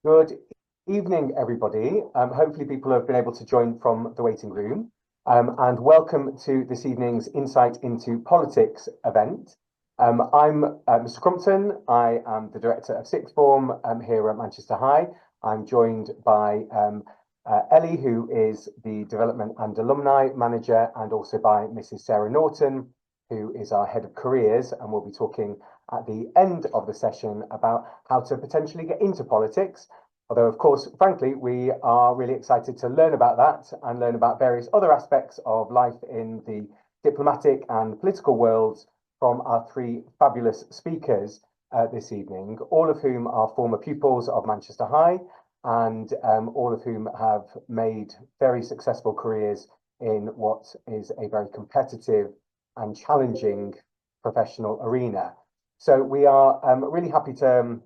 Good evening, everybody. Hopefully people have been able to join from the waiting room. And welcome to this evening's Insight into Politics event. I'm Mr. Crumpton. I am the Director of Sixth Form here at Manchester High. I'm joined by Ellie, who is the Development and Alumni Manager, and also by Mrs. Sarah Norton, who is our Head of Careers, and we'll be talking at the end of the session about how to potentially get into politics. Although, of course, frankly, we are really excited to learn about that and learn about various other aspects of life in the diplomatic and political worlds from our three fabulous speakers this evening, all of whom are former pupils of Manchester High and all of whom have made very successful careers in what is a very competitive and challenging professional arena. So we are really happy to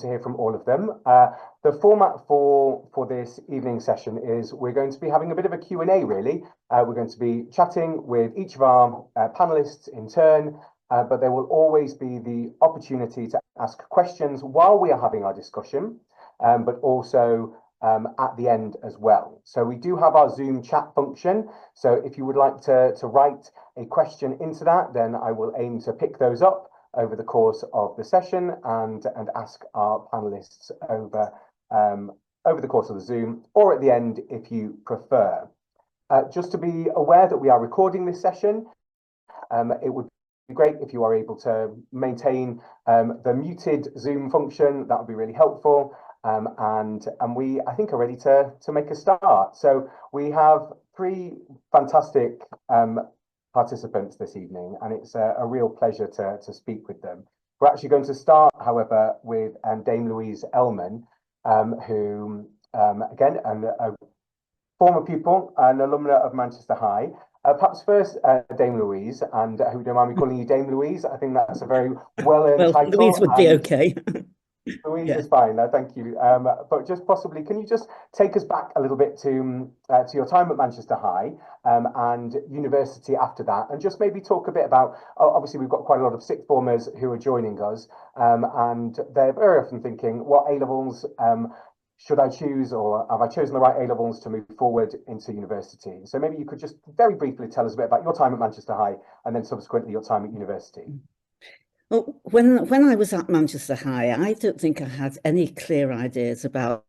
hear from all of them. The format for this evening session is we're going to be having a bit of a Q&A really. We're going to be chatting with each of our panelists in turn, but there will always be the opportunity to ask questions while we are having our discussion, but also at the end as well. So we do have our Zoom chat function. So if you would like to write a question into that, then I will aim to pick those up over the course of the session and ask our panelists over the course of the Zoom, or at the end if you prefer. Just to be aware that we are recording this session, it would be great if you are able to maintain the muted Zoom function. That would be really helpful. And we, I think, are ready to make a start. So we have three fantastic participants this evening, and it's a real pleasure to speak with them. We're actually going to start, however, with Dame Louise Ellman, who, again, a former pupil and alumna of Manchester High. Perhaps first, Dame Louise, and who don't mind me calling you Dame Louise. I think that's a very well-earned title. Louise would be okay. Louise is fine, thank you. But just possibly, can you just take us back a little bit to your time at Manchester High and university after that, and just maybe talk a bit about, obviously we've got quite a lot of sixth formers who are joining us, and they're very often thinking, what A-levels should I choose, or have I chosen the right A-levels to move forward into university? So maybe you could just very briefly tell us a bit about your time at Manchester High and then subsequently your time at university. Well, when I was at Manchester High, I don't think I had any clear ideas about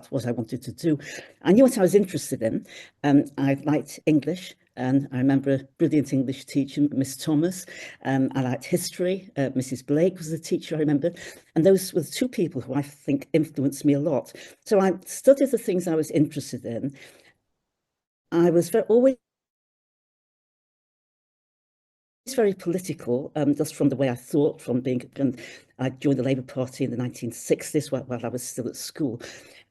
what I wanted to do. I knew what I was interested in. I liked English, and I remember a brilliant English teacher, Miss Thomas. I liked history. Mrs. Blake was the teacher, I remember. And those were the two people who I think influenced me a lot. So I studied the things I was interested in. I was always very political, just from the way I thought, from being, I joined the Labour Party in the 1960s while I was still at school.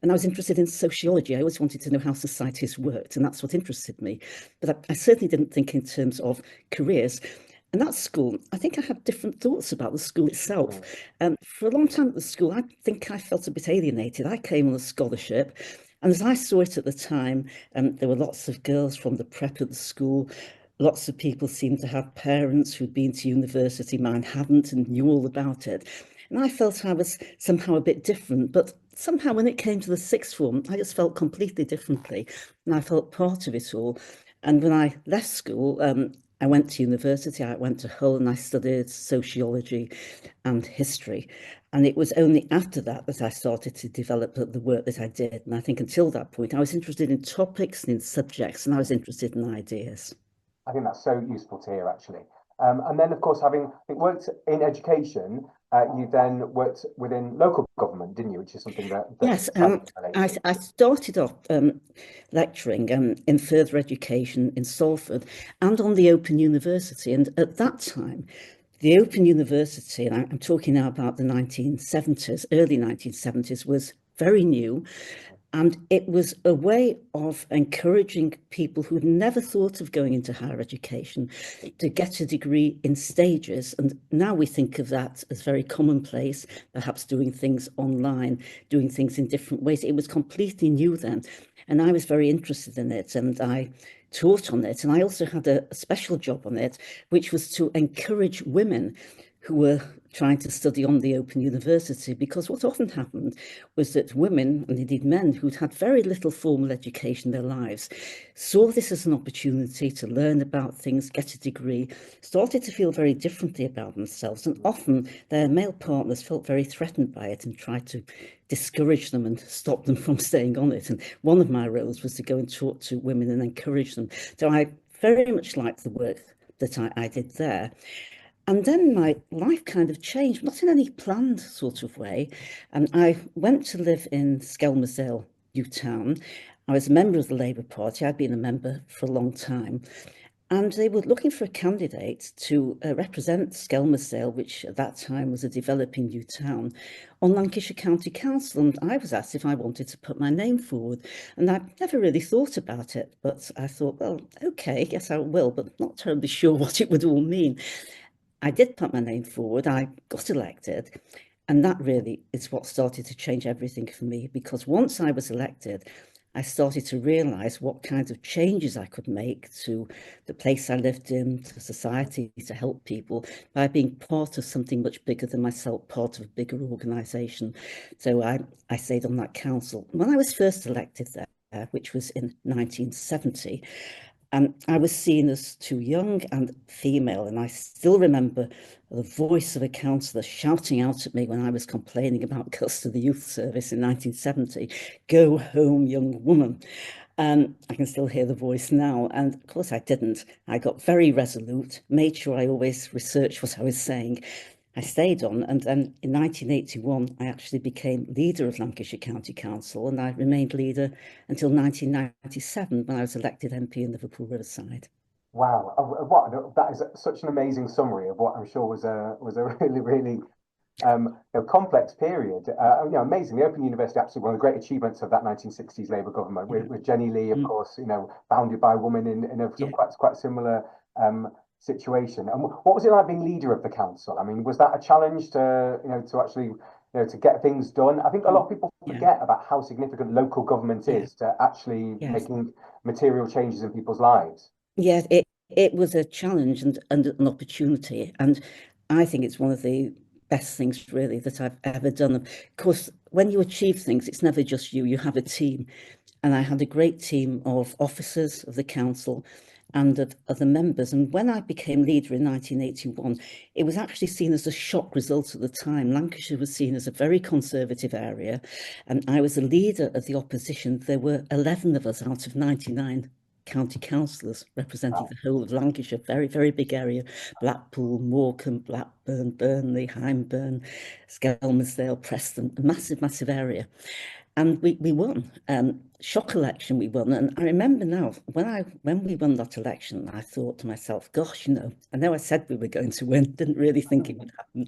And I was interested in sociology. I always wanted to know how societies worked, and that's what interested me. But I certainly didn't think in terms of careers. And that school, I think I had different thoughts about the school itself. For a long time at the school, I think I felt a bit alienated. I came on a scholarship, and as I saw it at the time, there were lots of girls from the prep at the school. Lots of people seemed to have parents who'd been to university, mine hadn't, and knew all about it. And I felt I was somehow a bit different, but somehow when it came to the sixth form, I just felt completely differently, and I felt part of it all. And when I left school, I went to university, I went to Hull, and I studied sociology and history. And it was only after that that I started to develop the work that I did. And I think until that point, I was interested in topics and in subjects, and I was interested in ideas. I think that's so useful to hear, actually. And then, of course, having worked in education, you then worked within local government, didn't you? Which is something that yes, I started off lecturing in further education in Salford and on the Open University. And at that time, the Open University, and I'm talking now about the 1970s, early 1970s, was very new. And it was a way of encouraging people who'd never thought of going into higher education to get a degree in stages. And now we think of that as very commonplace, perhaps doing things online, doing things in different ways. It was completely new then. And I was very interested in it, and I taught on it. And I also had a special job on it, which was to encourage women who were trying to study on the Open University, because what often happened was that women, and indeed men, who'd had very little formal education in their lives, saw this as an opportunity to learn about things, get a degree, started to feel very differently about themselves, and often their male partners felt very threatened by it and tried to discourage them and stop them from staying on it. And one of my roles was to go and talk to women and encourage them. So I very much liked the work that I did there. And then my life kind of changed, not in any planned sort of way. And I went to live in Skelmersdale, Newtown. I was a member of the Labour Party. I'd been a member for a long time. And they were looking for a candidate to represent Skelmersdale, which at that time was a developing new town, on Lancashire County Council. And I was asked if I wanted to put my name forward. And I never really thought about it, but I thought, well, okay, yes, I will, but not terribly sure what it would all mean. I did put my name forward. I got elected. And that really is what started to change everything for me, because once I was elected, I started to realise what kinds of changes I could make to the place I lived in, to society, to help people by being part of something much bigger than myself, part of a bigger organisation. So I stayed on that council. When I was first elected there, which was in 1970, I was seen as too young and female, and I still remember the voice of a councillor shouting out at me when I was complaining about cuts to the youth service in 1970, "Go home, young woman." I can still hear the voice now, and of course I didn't. I got very resolute, made sure I always researched what I was saying. I stayed on, and then in 1981, I actually became leader of Lancashire County Council, and I remained leader until 1997 when I was elected MP in Liverpool Riverside. Wow, that is such an amazing summary of what I'm sure was a really complex period. Amazing. The Open University, absolutely one of the great achievements of that 1960s Labour government, with Jenny Lee, of course, founded by a woman in a sort of quite similar situation. And what was it like being leader of the council? I mean, was that a challenge to actually to get things done? I think a lot of people forget about how significant local government is to actually making material changes in people's lives. Yes, it was a challenge and an opportunity, and I think it's one of the best things really that I've ever done. Of course, when you achieve things, it's never just you. You have a team, and I had a great team of officers of the council and of other members. And when I became leader in 1981, it was actually seen as a shock result at the time. Lancashire was seen as a very conservative area, and I was a leader of the opposition. There were 11 of us out of 99 county councillors representing the whole of Lancashire, very, very big area: Blackpool, Morecambe, Blackburn, Burnley, Hyndburn, Skelmersdale, Preston, a massive, massive area. And we won. Shock election we won. And I remember now, when we won that election, I thought to myself, gosh, I know I said we were going to win, didn't really think it would happen.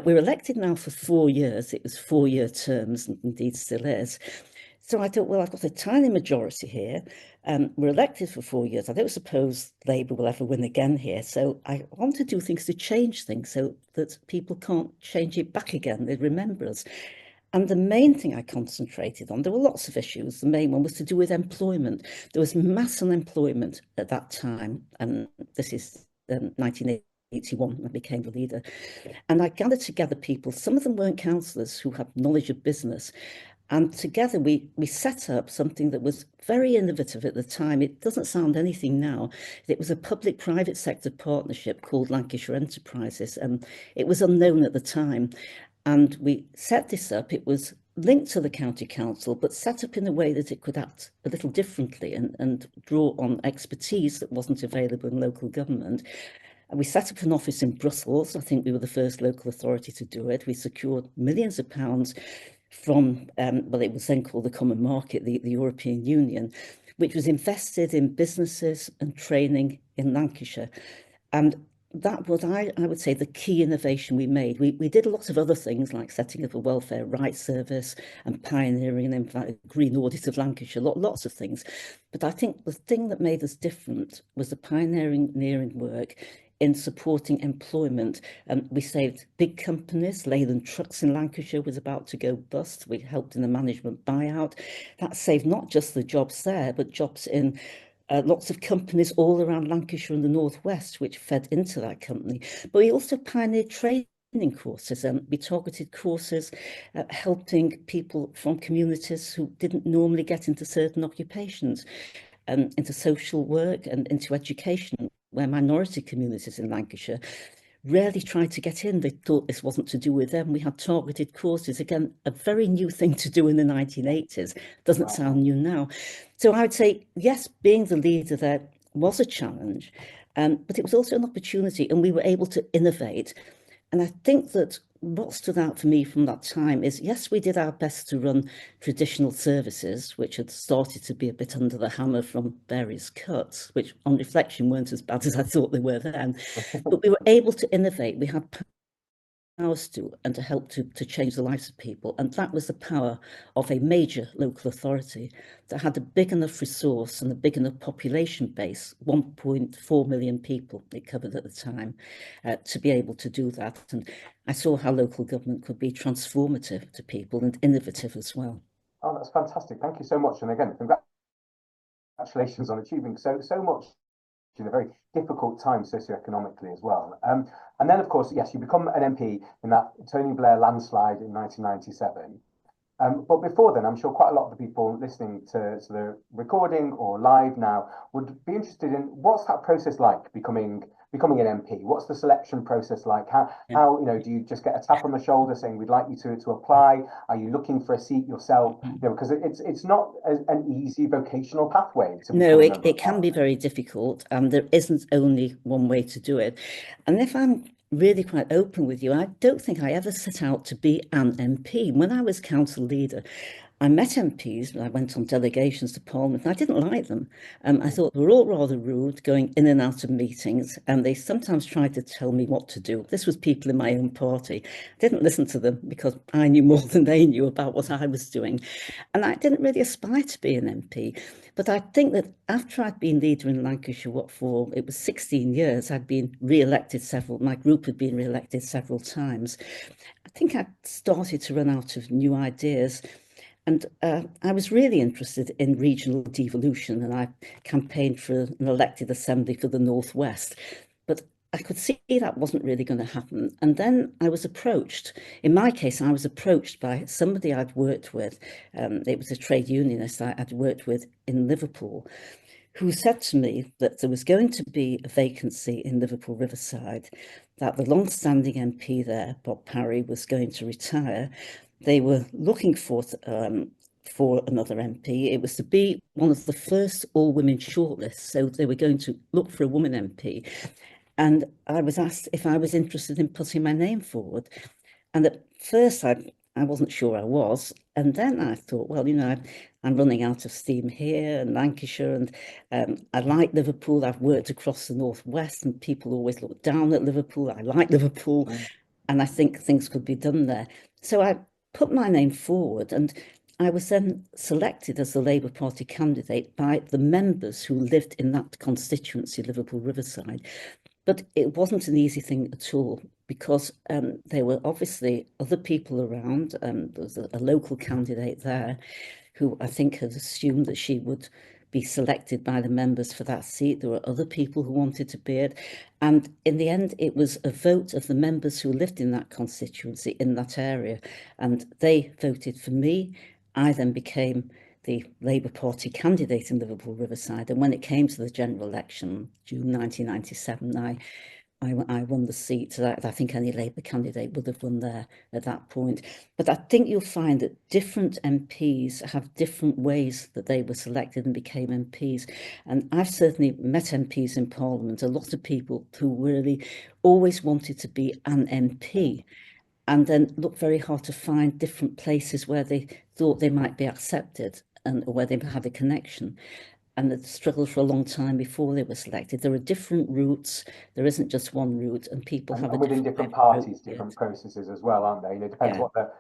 We're elected now for 4 years. It was 4-year terms, and indeed still is. So I thought, well, I've got a tiny majority here. We're elected for 4 years. I don't suppose Labour will ever win again here. So I want to do things to change things so that people can't change it back again. They remember us. And the main thing I concentrated on, there were lots of issues. The main one was to do with employment. There was mass unemployment at that time. And this is 1981 when I became the leader. And I gathered together people. Some of them weren't councillors who had knowledge of business. And together we set up something that was very innovative at the time. It doesn't sound anything now. It was a public-private sector partnership called Lancashire Enterprises, and it was unknown at the time. And we set this up. It was linked to the county council, but set up in a way that it could act a little differently and draw on expertise that wasn't available in local government. And we set up an office in Brussels. I think we were the first local authority to do it. We secured millions of pounds from, well, it was then called the Common Market, the European Union, which was invested in businesses and training in Lancashire. And that was, I would say, the key innovation we made. We did a lot of other things like setting up a welfare rights service and pioneering a green audit of Lancashire, lots of things. But I think the thing that made us different was the pioneering work in supporting employment. We saved big companies. Leyland Trucks in Lancashire was about to go bust. We helped in the management buyout. That saved not just the jobs there, but jobs in lots of companies all around Lancashire and the Northwest, which fed into that company. But we also pioneered training courses, and we targeted courses helping people from communities who didn't normally get into certain occupations, into social work and into education, where minority communities in Lancashire rarely tried to get in. They thought this wasn't to do with them. We had targeted courses, again, a very new thing to do in the 1980s. Doesn't sound new now. So I would say, yes, being the leader there was a challenge, but it was also an opportunity, and we were able to innovate. And I think that what stood out for me from that time is, yes, we did our best to run traditional services, which had started to be a bit under the hammer from various cuts, which on reflection weren't as bad as I thought they were then. But we were able to innovate. We had powers to and to help to change the lives of people. And that was the power of a major local authority that had a big enough resource and a big enough population base, 1.4 million people it covered at the time, to be able to do that. And I saw how local government could be transformative to people and innovative as well. Oh, that's fantastic. Thank you so much. And again, congratulations on achieving so much in a very difficult time socioeconomically as well. And then, of course, yes, you become an MP in that Tony Blair landslide in 1997. But before then, I'm sure quite a lot of the people listening to the recording or live now would be interested in what's that process like becoming an MP? What's the selection process like? How do you just get a tap on the shoulder saying we'd like you to apply? Are you looking for a seat yourself? Because it's not an easy vocational pathway to no, it can be very difficult, and there isn't only one way to do it. And if I'm really quite open with you, I don't think I ever set out to be an MP. When I was council leader, I met MPs, I went on delegations to Parliament, and I didn't like them. I thought they were all rather rude, going in and out of meetings, and they sometimes tried to tell me what to do. This was people in my own party. I didn't listen to them because I knew more than they knew about what I was doing. And I didn't really aspire to be an MP. But I think that after I'd been leader in Lancashire, it was 16 years, I'd been re-elected my group had been re-elected several times. I think I'd started to run out of new ideas. And I was really interested in regional devolution, and I campaigned for an elected assembly for the Northwest. But I could see that wasn't really going to happen. And then I was approached. In my case, I was approached by somebody I'd worked with. It was a trade unionist I'd worked with in Liverpool, who said to me that there was going to be a vacancy in Liverpool Riverside, that the long-standing MP there, Bob Parry, was going to retire. They were looking for another MP. It was to be one of the first all-women shortlists, so they were going to look for a woman MP. And I was asked if I was interested in putting my name forward. And at first, I wasn't sure I was. And then I thought, well, I'm running out of steam here in Lancashire, and I like Liverpool. I've worked across the Northwest, and people always look down at Liverpool. I like Liverpool, and I think things could be done there. So I put my name forward, and I was then selected as the Labour Party candidate by the members who lived in that constituency, Liverpool Riverside. But it wasn't an easy thing at all, because there were obviously other people around. There was a local candidate there who I think had assumed that she would be selected by the members for that seat. There were other people who wanted to be it. And in the end, it was a vote of the members who lived in that constituency, in that area. And they voted for me. I then became the Labour Party candidate in Liverpool Riverside. And when it came to the general election, June 1997, I won the seat that I think any Labour candidate would have won there at that point. But I think you'll find that different MPs have different ways that they were selected and became MPs. And I've certainly met MPs in Parliament, a lot of people who really always wanted to be an MP, and then looked very hard to find different places where they thought they might be accepted and where they had a connection. And they struggled for a long time before they were selected. There are different routes. There isn't just one route, and people have within different parties, different processes as well, aren't they? It depends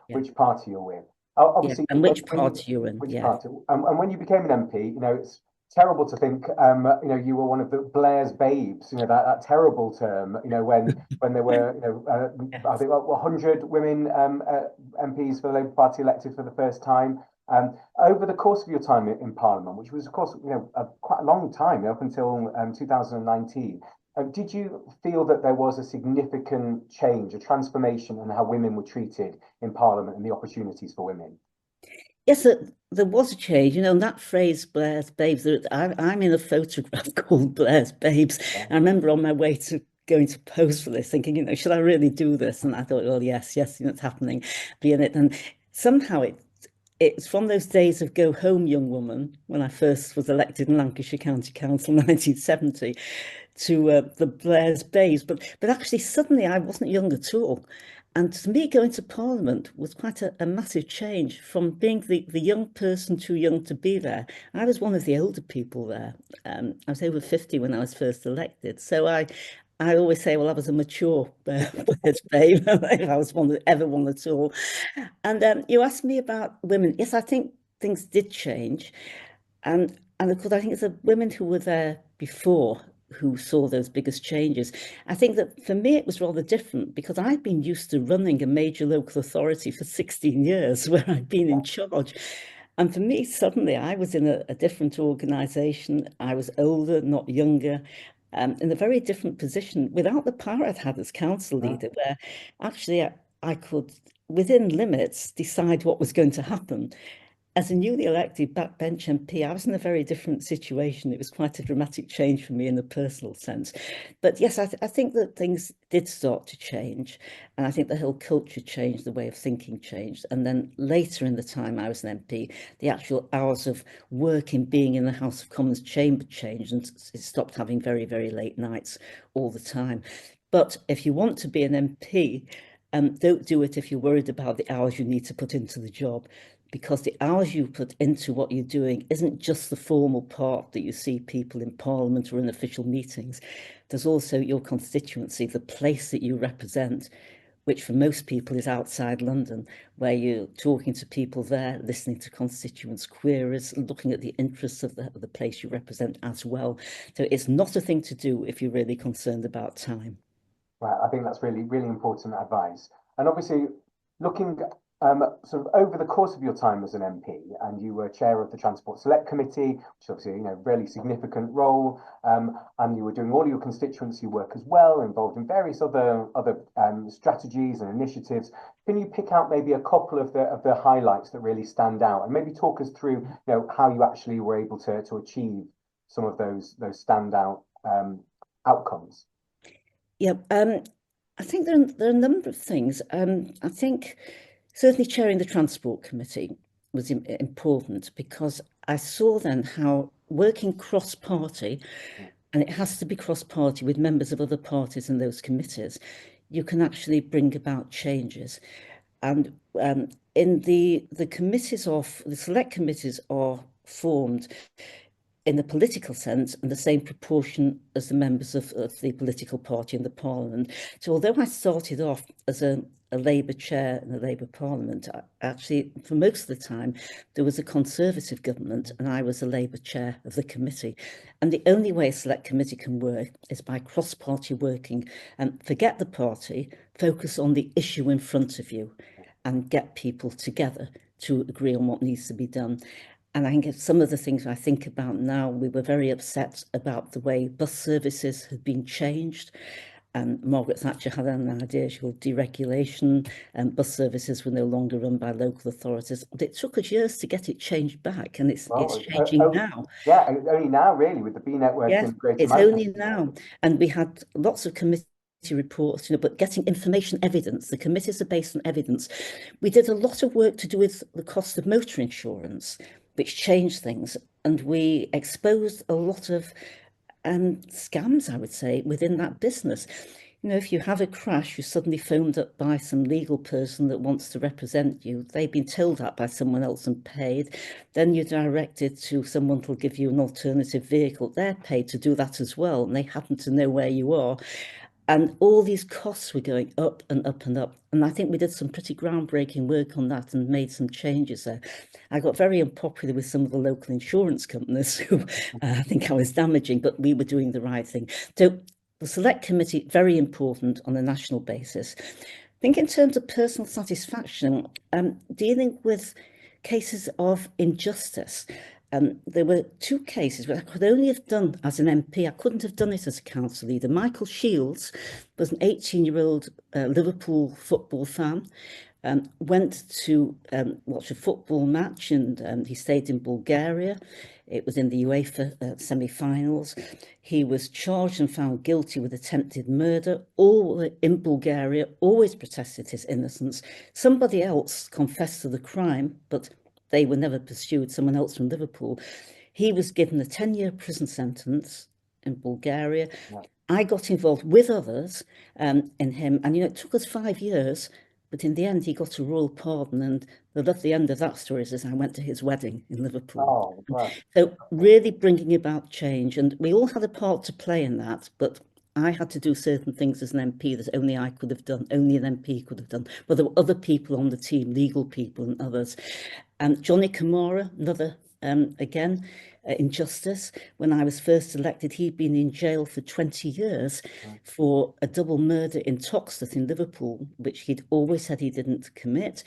which party you're with. Obviously, and which party you're in. Which party? And when you became an MP, it's terrible to think, you were one of the Blair's babes. That terrible term. When there were, I think 100 women MPs for the Labour Party elected for the first time. Over the course of your time in Parliament, which was, of course, quite a long time, up until 2019, did you feel that there was a significant change, a transformation in how women were treated in Parliament and the opportunities for women? Yes, there was a change. You know, and that phrase, Blair's Babes, I'm in a photograph called Blair's Babes. I remember on my way to going to pose for this, thinking, you know, should I really do this? And I thought, well, yes, you know, it's happening, be in it. And somehow it's from those days of Go Home, Young Woman, when I first was elected in Lancashire County Council in 1970, to the Blair's Babes. But actually, suddenly I wasn't young at all. And to me, going to Parliament was quite a massive change from being the young person too young to be there. I was one of the older people there. I was over 50 when I was first elected. So I always say, well, I was a mature Blair's babe, if I was ever one at all. And you asked me about women. Yes, I think things did change. And of course, I think it's the women who were there before who saw those biggest changes. I think that for me, it was rather different because I'd been used to running a major local authority for 16 years where I'd been in charge. And for me, suddenly I was in a different organisation. I was older, not younger, in a very different position without the power I'd had as council leader, where actually I could, within limits, decide what was going to happen. As a newly elected backbench MP, I was in a very different situation. It was quite a dramatic change for me in a personal sense. But yes, I think that things did start to change. And I think the whole culture changed, the way of thinking changed. And then later in the time I was an MP, the actual hours of working, being in the House of Commons chamber changed, and it stopped having very, very late nights all the time. But if you want to be an MP, don't do it if you're worried about the hours you need to put into the job, because the hours you put into what you're doing isn't just the formal part that you see people in Parliament or in official meetings. There's also your constituency, the place that you represent, which for most people is outside London, where you're talking to people there, listening to constituents' queries, looking at the interests of the place you represent as well. So it's not a thing to do if you're really concerned about time. Right, I think that's really, really important advice. And obviously, looking sort of over the course of your time as an MP, and you were chair of the Transport Select Committee, which is obviously, really significant role, and you were doing all your constituency work as well, involved in various other strategies and initiatives. Can you pick out maybe a couple of the highlights that really stand out, and maybe talk us through, how you actually were able to achieve some of those standout outcomes? Yeah, I think there are a number of things. I think certainly chairing the Transport Committee was important because I saw then how working cross-party, and it has to be cross-party with members of other parties in those committees, you can actually bring about changes. And in the committees of the select committees are formed in the political sense and the same proportion as the members of the political party in the parliament. So although I started off as a Labour chair in the Labour Parliament, actually for most of the time there was a Conservative government and I was a Labour chair of the committee. And the only way a select committee can work is by cross-party working, and forget the party, focus on the issue in front of you and get people together to agree on what needs to be done. And I think some of the things I think about now, we were very upset about the way bus services had been changed. And Margaret Thatcher had an idea called deregulation, and bus services were no longer run by local authorities. But it took us years to get it changed back, and it's Well, changing now. yeah, only now really with the B network Yes, in Greater it's only Manchester. now. And we had lots of committee reports, but getting information evidence, the committees are based on evidence. We did a lot of work to do with the cost of motor insurance, which changed things. And we exposed a lot of scams, I would say, within that business. If you have a crash, you're suddenly phoned up by some legal person that wants to represent you. They've been told that by someone else and paid. Then you're directed to someone who'll give you an alternative vehicle. They're paid to do that as well, and they happen to know where you are. And all these costs were going up and up and up. And I think we did some pretty groundbreaking work on that and made some changes there. I got very unpopular with some of the local insurance companies who I think I was damaging, but we were doing the right thing. So the select committee, very important on a national basis. I think in terms of personal satisfaction, dealing with cases of injustice. There were two cases where I could only have done as an MP. I couldn't have done it as a council leader. Michael Shields was an 18-year-old Liverpool football fan, went to watch a football match, and he stayed in Bulgaria. It was in the UEFA semi-finals. He was charged and found guilty with attempted murder. All in Bulgaria always protested his innocence. Somebody else confessed to the crime, but they were never pursued. Someone else from Liverpool. He was given a 10-year prison sentence in Bulgaria. Yeah. I got involved with others in him, and it took us 5 years, but in the end he got a royal pardon. And the end of that story is I went to his wedding in Liverpool. Oh, right. So really bringing about change, and we all had a part to play in that, but I had to do certain things as an MP that only I could have done, only an MP could have done. But there were other people on the team, legal people and others. And Johnny Camara, another, injustice. When I was first elected, he'd been in jail for 20 years for a double murder in Toxteth in Liverpool, which he'd always said he didn't commit.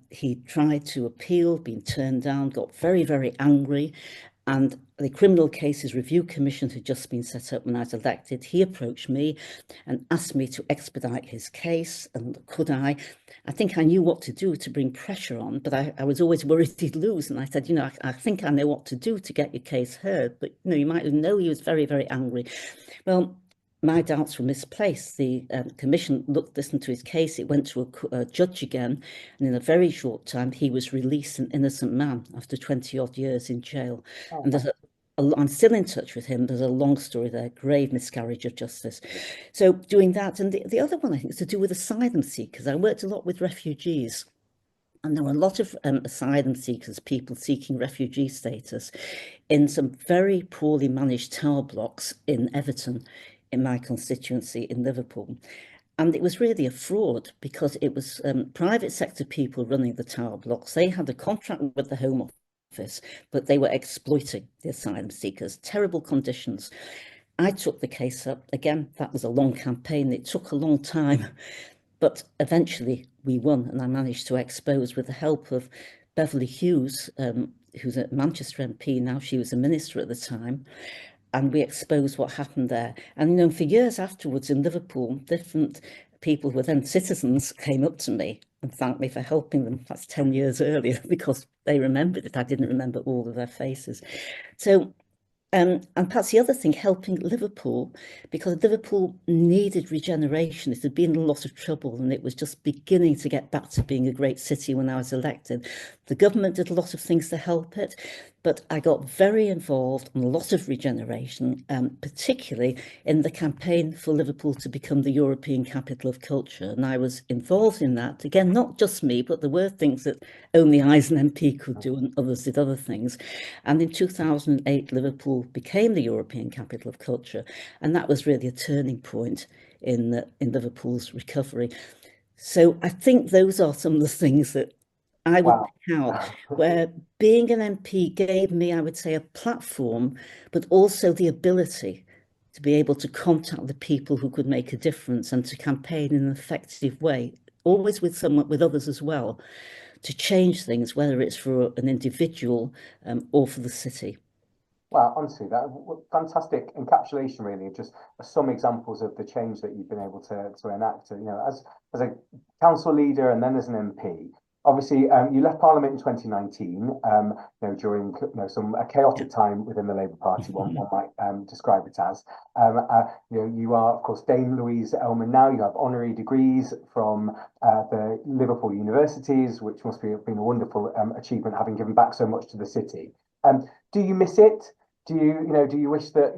He tried to appeal, been turned down, got very, very angry. And the Criminal Cases Review Commission had just been set up when I was elected. He approached me and asked me to expedite his case. And could I? I think I knew what to do to bring pressure on, but I was always worried he'd lose. And I said, I think I know what to do to get your case heard. But, you might know he was very, very angry. Well, my doubts were misplaced. The commission listened to his case. It went to a judge again, and in a very short time, he was released an innocent man after 20 odd years in jail. Oh, and I'm still in touch with him. There's a long story there, grave miscarriage of justice. So doing that, and the other one I think is to do with asylum seekers. I worked a lot with refugees. And there were a lot of asylum seekers, people seeking refugee status, in some very poorly managed tower blocks in Everton, in my constituency in Liverpool. And it was really a fraud because it was private sector people running the tower blocks. They had a contract with the Home Office, but they were exploiting the asylum seekers, terrible conditions. I took the case up. Again, that was a long campaign. It took a long time. But eventually we won, and I managed to expose, with the help of Beverly Hughes, who's a Manchester MP now, she was a minister at the time, and we exposed what happened there. And for years afterwards in Liverpool, different people who were then citizens came up to me and thanked me for helping them. That's 10 years earlier, because they remembered it. I didn't remember all of their faces. So and perhaps the other thing, helping Liverpool, because Liverpool needed regeneration. It had been in a lot of trouble, and it was just beginning to get back to being a great city when I was elected. The government did a lot of things to help it, but I got very involved in a lot of regeneration, particularly in the campaign for Liverpool to become the European capital of culture. And I was involved in that. Again, not just me, but there were things that only I as an MP could do, and others did other things. And in 2008, Liverpool became the European capital of culture. And that was really a turning point in Liverpool's recovery. So I think those are some of the things that I would pick out, where being an MP gave me, I would say, a platform, but also the ability to be able to contact the people who could make a difference and to campaign in an effective way, always with others as well, to change things, whether it's for an individual or for the city. Well, honestly, that fantastic encapsulation, really, just some examples of the change that you've been able to enact. As a council leader and then as an MP. Obviously, you left Parliament in 2019. During a chaotic time within the Labour Party, one might describe it as. You are, of course, Dame Louise Elman now. You have honorary degrees from the Liverpool universities, which must have been a wonderful achievement, having given back so much to the city. Do you miss it? Do you wish that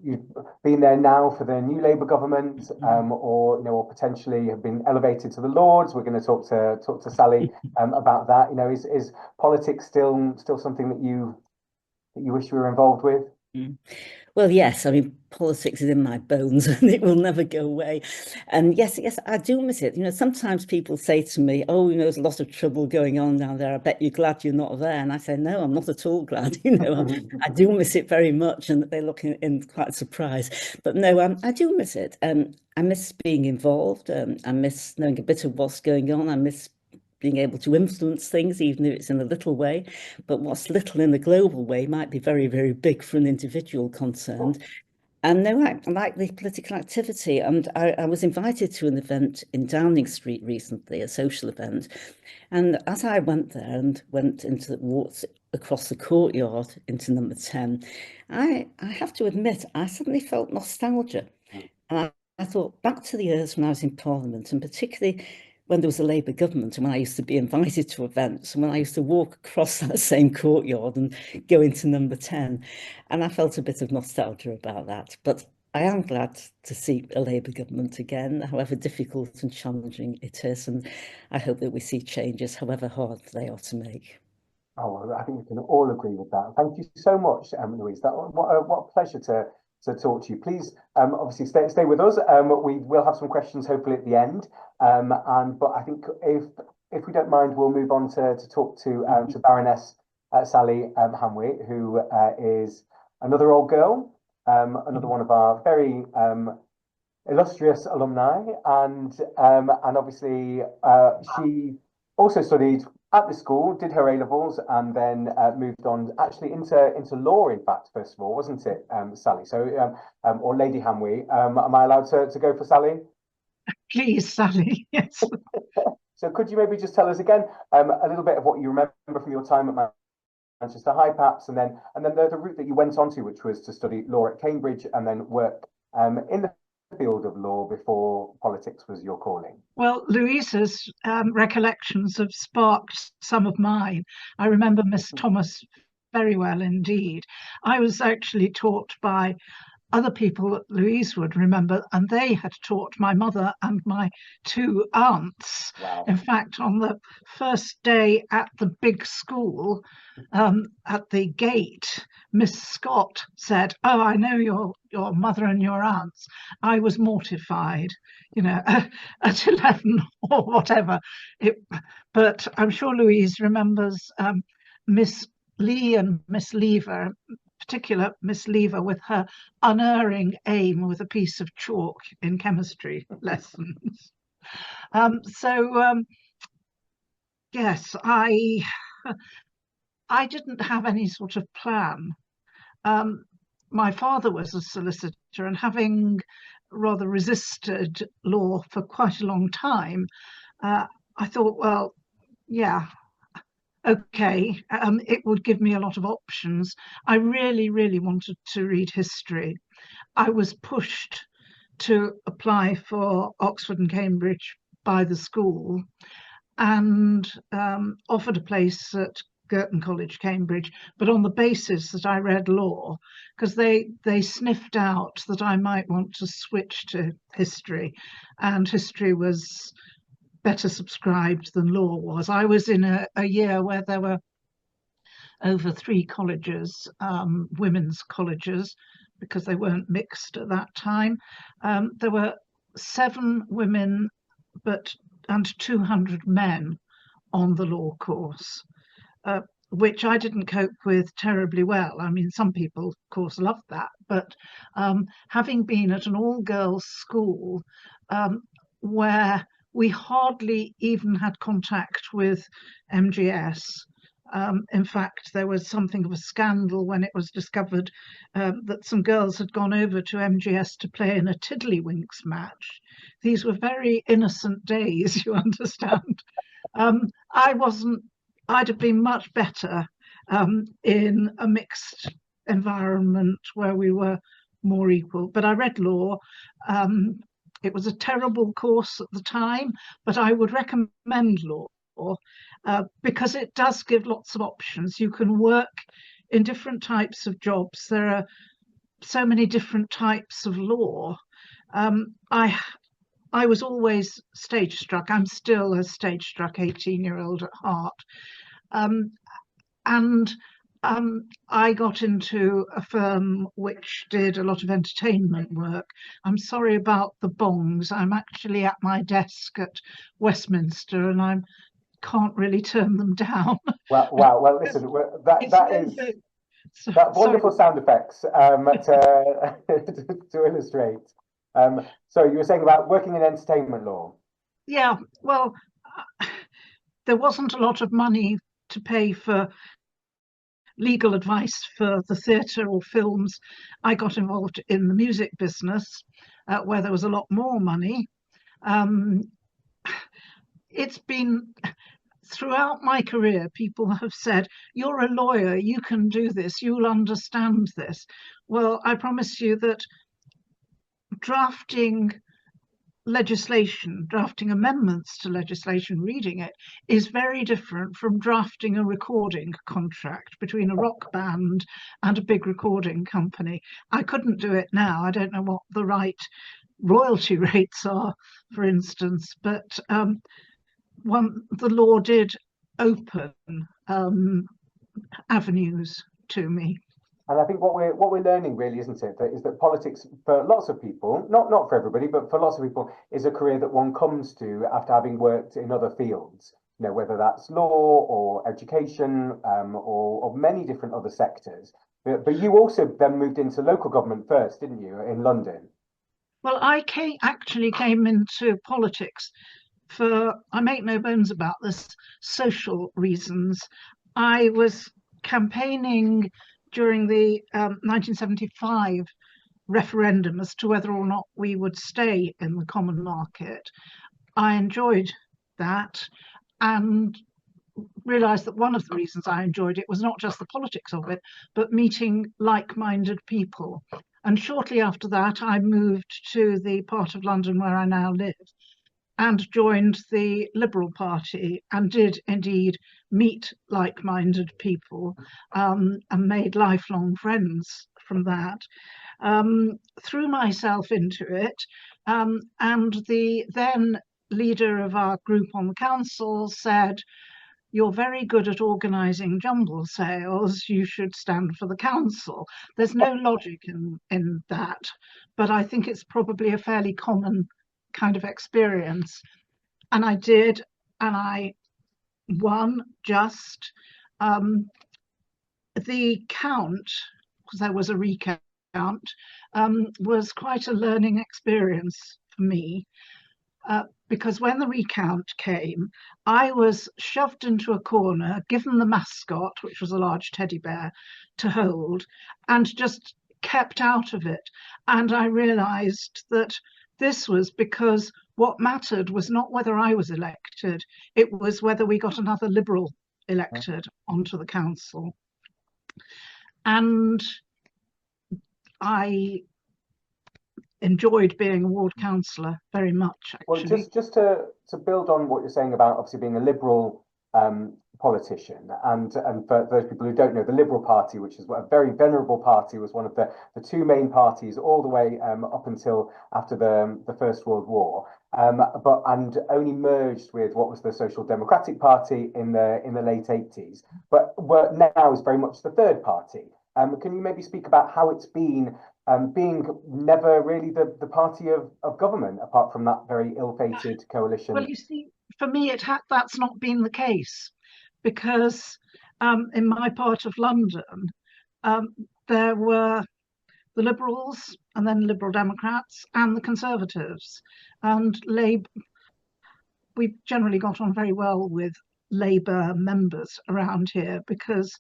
you'd been there now for the new Labour government, or potentially have been elevated to the Lords? We're going to talk to Sally about that. Is politics still something that you wish you were involved with? Well, yes, I mean, politics is in my bones and it will never go away. And yes, I do miss it. Sometimes people say to me, oh, there's a lot of trouble going on down there. I bet you're glad you're not there. And I say, no, I'm not at all glad. I do miss it very much. And they look in quite surprised. But no, I do miss it. I miss being involved. I miss knowing a bit of what's going on. I miss being able to influence things, even if it's in a little way. But what's little in a global way might be very, very big for an individual concerned. And no, I like the political activity. And I was invited to an event in Downing Street recently, a social event. And as I went there and walked across the courtyard into number 10, I have to admit, I suddenly felt nostalgia. And I thought back to the years when I was in Parliament, and particularly when there was a Labour government and when I used to be invited to events and when I used to walk across that same courtyard and go into number 10. And I felt a bit of nostalgia about that. But I am glad to see a Labour government again, however difficult and challenging it is. And I hope that we see changes, however hard they are to make. Oh, well, I think we can all agree with that. Thank you so much, Louise. What a pleasure to talk to you. Please, obviously, stay with us. We will have some questions hopefully at the end. But I think if we don't mind, we'll move on to talk to Baroness Sally Hamway, who is another old girl, another one of our very illustrious alumni, and obviously she also studied at the school, did her A-levels, and then moved on actually into law, in fact, first of all, wasn't it, Sally? So, or Lady Hamway. Am I allowed to go for Sally? Please, Sally, yes. So could you maybe just tell us again a little bit of what you remember from your time at Manchester High, perhaps, and then the route that you went on to, which was to study law at Cambridge and then work in the field of law before politics was your calling? Well, Louisa's recollections have sparked some of mine. I remember Miss Thomas very well indeed. I was actually taught by other people that Louise would remember, and they had taught my mother and my two aunts. Wow. In fact, on the first day at the big school, at the gate, Miss Scott said, "Oh, I know your mother and your aunts." I was mortified, at 11 or whatever. But I'm sure Louise remembers Miss Lee and Miss Lever, particular Miss Lever, with her unerring aim with a piece of chalk in chemistry lessons. Yes, I didn't have any sort of plan. My father was a solicitor, and having rather resisted law for quite a long time, I thought, well, yeah, okay, it would give me a lot of options. I really, really wanted to read history. I was pushed to apply for Oxford and Cambridge by the school and offered a place at Girton College, Cambridge, but on the basis that I read law, because they sniffed out that I might want to switch to history, and history was better subscribed than law was. I was in a year where there were over 3 colleges, women's colleges, because they weren't mixed at that time. There were 7 women and 200 men on the law course, which I didn't cope with terribly well. I mean, some people, of course, loved that, but having been at an all-girls school where we hardly even had contact with MGS. In fact, there was something of a scandal when it was discovered that some girls had gone over to MGS to play in a Tiddlywinks match. These were very innocent days, you understand. I'd have been much better in a mixed environment where we were more equal. But I read law. It was a terrible course at the time, but I would recommend law because it does give lots of options. You can work in different types of jobs. There are so many different types of law. I was always stage struck. I'm still a stage struck 18-year-old at heart. I got into a firm which did a lot of entertainment work. I'm sorry about the bongs. I'm actually at my desk at Westminster and I can't really turn them down. Wow. Well, listen, that wonderful sound effects to illustrate. So you were saying about working in entertainment law. Yeah, well, there wasn't a lot of money to pay for legal advice for the theatre or films. I got involved in the music business, where there was a lot more money. It's been throughout my career, people have said, you're a lawyer, you can do this, you'll understand this. Well, I promise you that drafting legislation, drafting amendments to legislation, reading it, is very different from drafting a recording contract between a rock band and a big recording company. I couldn't do it now. I don't know what the right royalty rates are, for instance, but the law did open avenues to me. And I think what we're learning really, isn't it, is that politics for lots of people, not for everybody, but for lots of people, is a career that one comes to after having worked in other fields. You know, whether that's law or education, or many different other sectors. But you also then moved into local government first, didn't you, in London? Well, I actually came into politics for, I make no bones about this, social reasons. I was campaigning during the 1975 referendum as to whether or not we would stay in the common market. I enjoyed that and realised that one of the reasons I enjoyed it was not just the politics of it, but meeting like-minded people. And shortly after that, I moved to the part of London where I now live and joined the Liberal Party, and did indeed meet like-minded people, and made lifelong friends from that. Threw myself into it, and the then leader of our group on the council said, "You're very good at organising jumble sales, you should stand for the council." There's no logic in that, but I think it's probably a fairly common kind of experience. And I did, and I won just. The count, because there was a recount, was quite a learning experience for me. Because when the recount came, I was shoved into a corner, given the mascot, which was a large teddy bear, to hold, and just kept out of it. And I realised that this was because what mattered was not whether I was elected, it was whether we got another Liberal elected onto the council. And I enjoyed being a ward councillor very much, actually. Well, just to build on what you're saying about obviously being a Liberal politician, and for those people who don't know, the Liberal Party, which is a very venerable party, was one of the two main parties all the way up until after the First World War, and only merged with what was the Social Democratic Party in the late 80s, but now is very much the third party. Can you maybe speak about how it's been being never really the party of government, apart from that very ill-fated coalition? Well, you see, for me, that's not been the case, because in my part of London, there were the Liberals, and then Liberal Democrats, and the Conservatives. And we generally got on very well with Labour members around here, because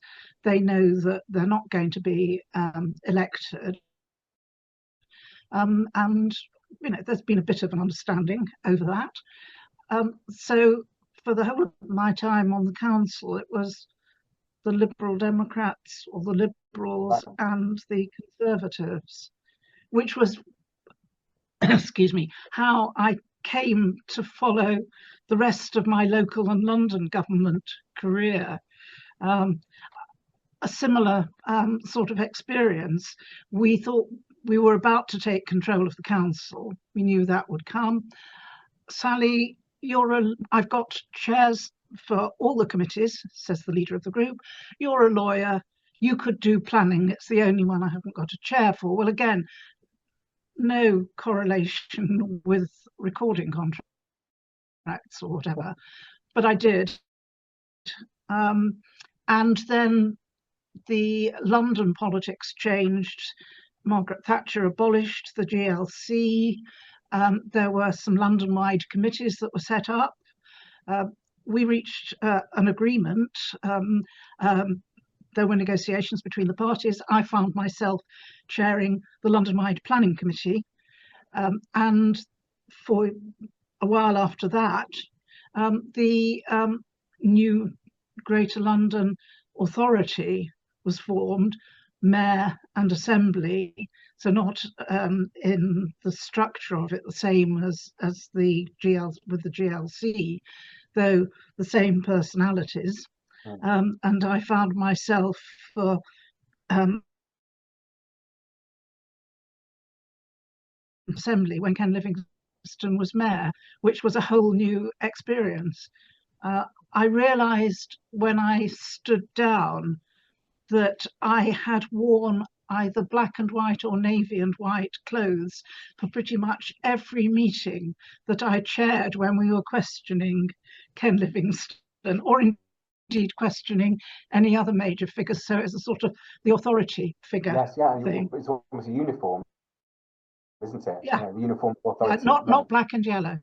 they know that they're not going to be elected. And there's been a bit of an understanding over that. So for the whole of my time on the council, it was the Liberal Democrats, or the Liberals, and the Conservatives, which was, excuse me, how I came to follow the rest of my local and London government career. A similar sort of experience. We thought we were about to take control of the council. We knew that would come. "Sally, I've got chairs for all the committees," says the leader of the group. "You're a lawyer, you could do planning. It's the only one I haven't got a chair for." Well, again, no correlation with recording contracts or whatever, but I did. And then the London politics changed. Margaret Thatcher abolished the GLC. There were some London-wide committees that were set up. we reached an agreement. There were negotiations between the parties. I found myself chairing the London-wide Planning Committee, and for a while after that, the new Greater London Authority was formed, Mayor and Assembly, so not in the structure of it the same as the GLC, though the same personalities. And I found myself Assembly when Ken Livingstone was mayor, which was a whole new experience. I realised when I stood down that I had worn either black and white or navy and white clothes for pretty much every meeting that I chaired when we were questioning Ken Livingstone, or indeed questioning any other major figures. So it's a sort of the authority figure. Yes, yeah, thing. It's almost a uniform, isn't it? Yeah, the uniform authority. Not black and yellow.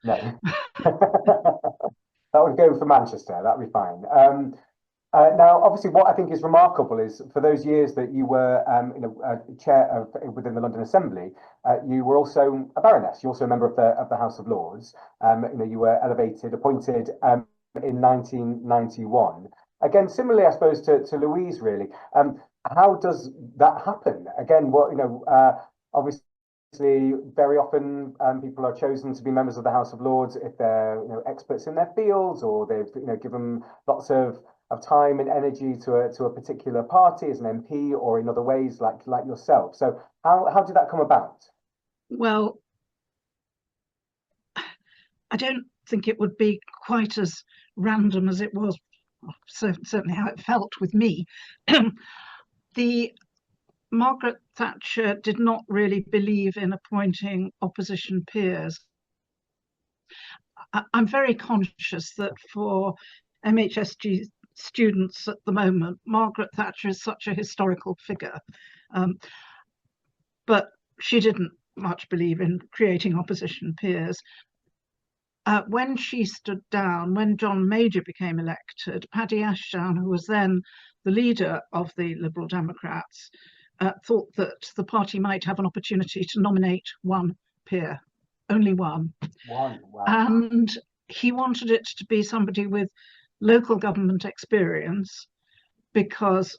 No. That would go for Manchester. That'd be fine. Now, obviously, what I think is remarkable is for those years that you were, chair within the London Assembly, you were also a baroness. You're also a member of the House of Lords. You were appointed in 1991. Again, similarly, I suppose to Louise, really. How does that happen? Again, obviously, very often people are chosen to be members of the House of Lords if they're experts in their fields, or they've given lots of time and energy to a particular party as an MP, or in other ways like yourself. So how did that come about? Well, I don't think it would be quite as random as it was, certainly how it felt with me. Margaret Thatcher did not really believe in appointing opposition peers. I'm very conscious that for MHSG students at the moment, Margaret Thatcher is such a historical figure, but she didn't much believe in creating opposition peers. When she stood down, when John Major became elected, Paddy Ashdown, who was then the leader of the Liberal Democrats, thought that the party might have an opportunity to nominate one peer, only one. Wow. And he wanted it to be somebody with local government experience, because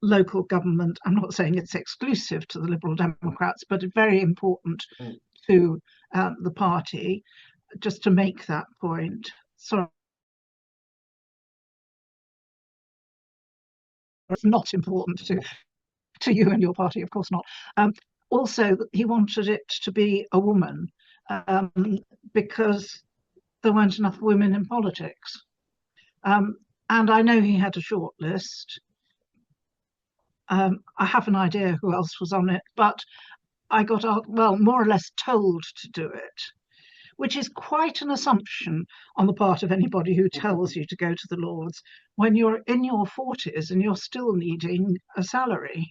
local government, I'm not saying it's exclusive to the Liberal Democrats, but very important to the party, just to make that point. Sorry. It's not important to you and your party, of course not. Also, he wanted it to be a woman, because there weren't enough women in politics. And I know he had a short list. I have an idea who else was on it, but I got, more or less told to do it, which is quite an assumption on the part of anybody who tells you to go to the Lords when you're in your 40s and you're still needing a salary.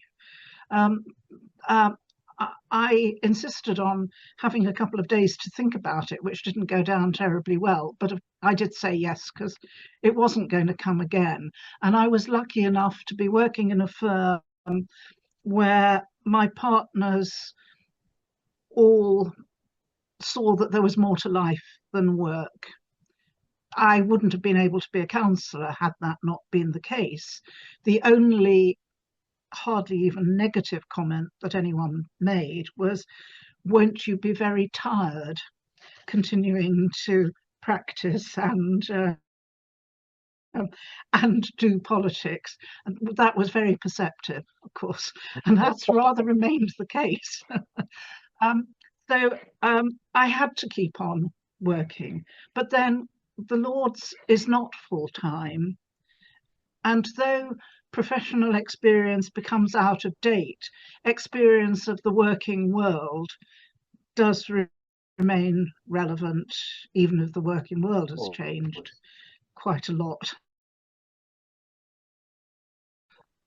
I insisted on having a couple of days to think about it, which didn't go down terribly well, but I did say yes, because it wasn't going to come again. And I was lucky enough to be working in a firm where my partners all saw that there was more to life than work. I wouldn't have been able to be a councillor had that not been the case. The only hardly even negative comment that anyone made was, won't you be very tired continuing to practice and do politics? And that was very perceptive, of course, and that's rather remained the case. So I had to keep on working, but then the Lords is not full-time, and though professional experience becomes out of date, experience of the working world does remain relevant, even if the working world has changed quite a lot.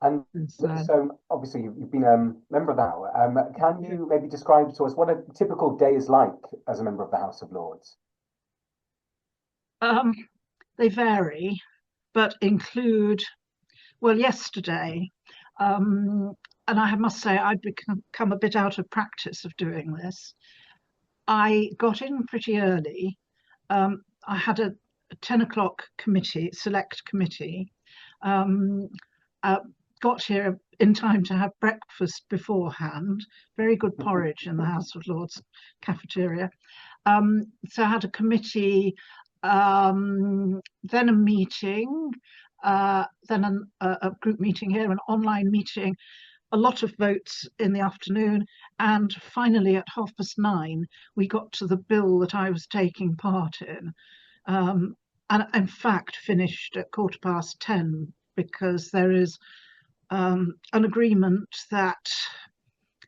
And so obviously you've been a member of that. Can you maybe describe to us what a typical day is like as a member of the House of Lords? They vary, but include, well, yesterday, and I must say I'd become a bit out of practice of doing this. I got in pretty early. I had a 10 o'clock committee, select committee. Got here in time to have breakfast beforehand. Very good porridge in the House of Lords cafeteria. So I had a committee, then a meeting, then a group meeting here, an online meeting, a lot of votes in the afternoon, and finally at 9:30 we got to the bill that I was taking part in, and in fact finished at 10:15 because there is an agreement that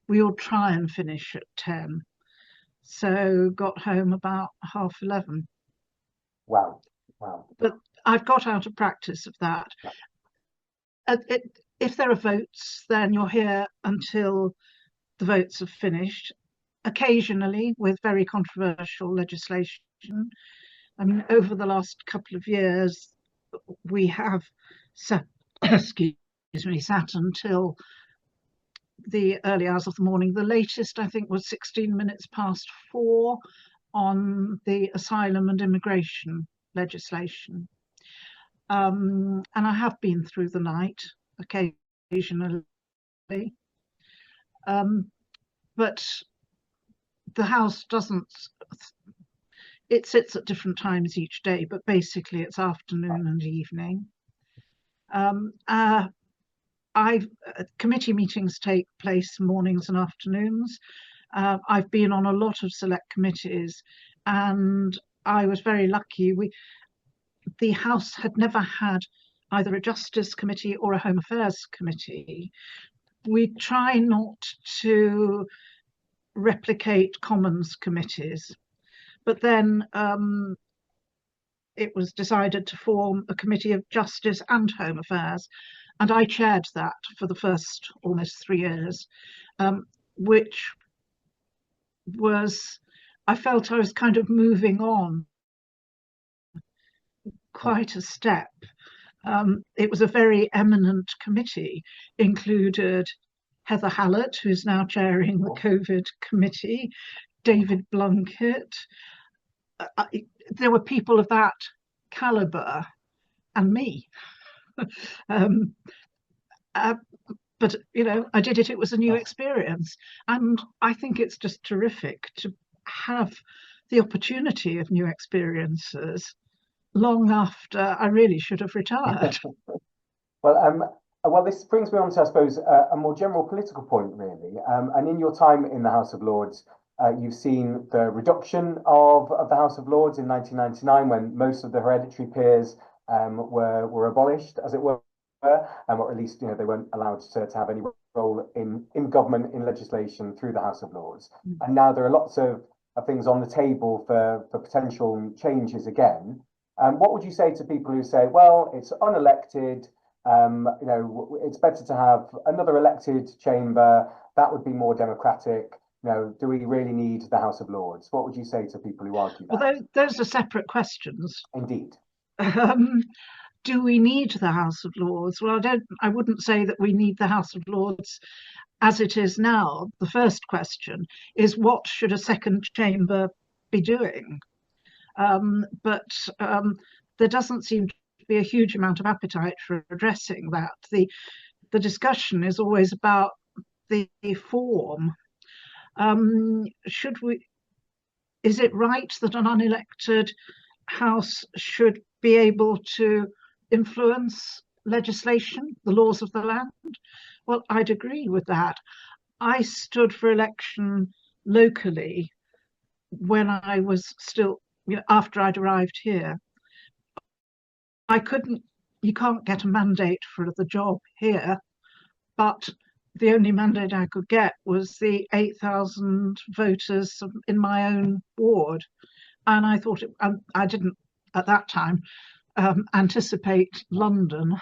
we all try and finish at 10. So got home about 11:30. Wow, wow. But I've got out of practice of that. If there are votes, then you're here until the votes have finished, occasionally with very controversial legislation. I mean, over the last couple of years, we have sat, excuse me, sat until the early hours of the morning. The latest, I think, was 4:16 on the asylum and immigration legislation. And I have been through the night occasionally. But the House doesn't, it sits at different times each day, but basically it's afternoon and evening. Committee meetings take place mornings and afternoons. I've been on a lot of select committees, and I was very lucky. The House had never had either a Justice Committee or a Home Affairs Committee. We try not to replicate Commons committees, but then it was decided to form a Committee of Justice and Home Affairs, and I chaired that for the first almost 3 years, which was, I felt I was kind of moving on quite a step. It was a very eminent committee, included Heather Hallett, who's now chairing the COVID committee, David Blunkett. There were people of that calibre, and me. But, you know, I did it. It was a new experience. And I think it's just terrific to have the opportunity of new experiences long after I really should have retired. Well, this brings me on to, I suppose, a more general political point, really. And in your time in the House of Lords, you've seen the reduction of the House of Lords in 1999, when most of the hereditary peers were abolished, as it were, or at least, you know, they weren't allowed to have any role in government, in legislation through the House of Lords. And now there are lots of things on the table for potential changes again. What would you say to people who say, well, it's unelected, you know, it's better to have another elected chamber, that would be more democratic? You know, do we really need the House of Lords? What would you say to people who argue that? Well, those are separate questions. Indeed. Do we need the House of Lords? Well, I wouldn't say that we need the House of Lords as it is now. The first question is, what should a second chamber be doing? But there doesn't seem to be a huge amount of appetite for addressing that. The discussion is always about the form. Is it right that an unelected House should be able to influence legislation, the laws of the land? Well, I'd agree with that. I stood for election locally when I was still, you know, after I'd arrived here. You can't get a mandate for the job here, but the only mandate I could get was the 8,000 voters in my own ward. And I thought, I didn't at that time anticipate London,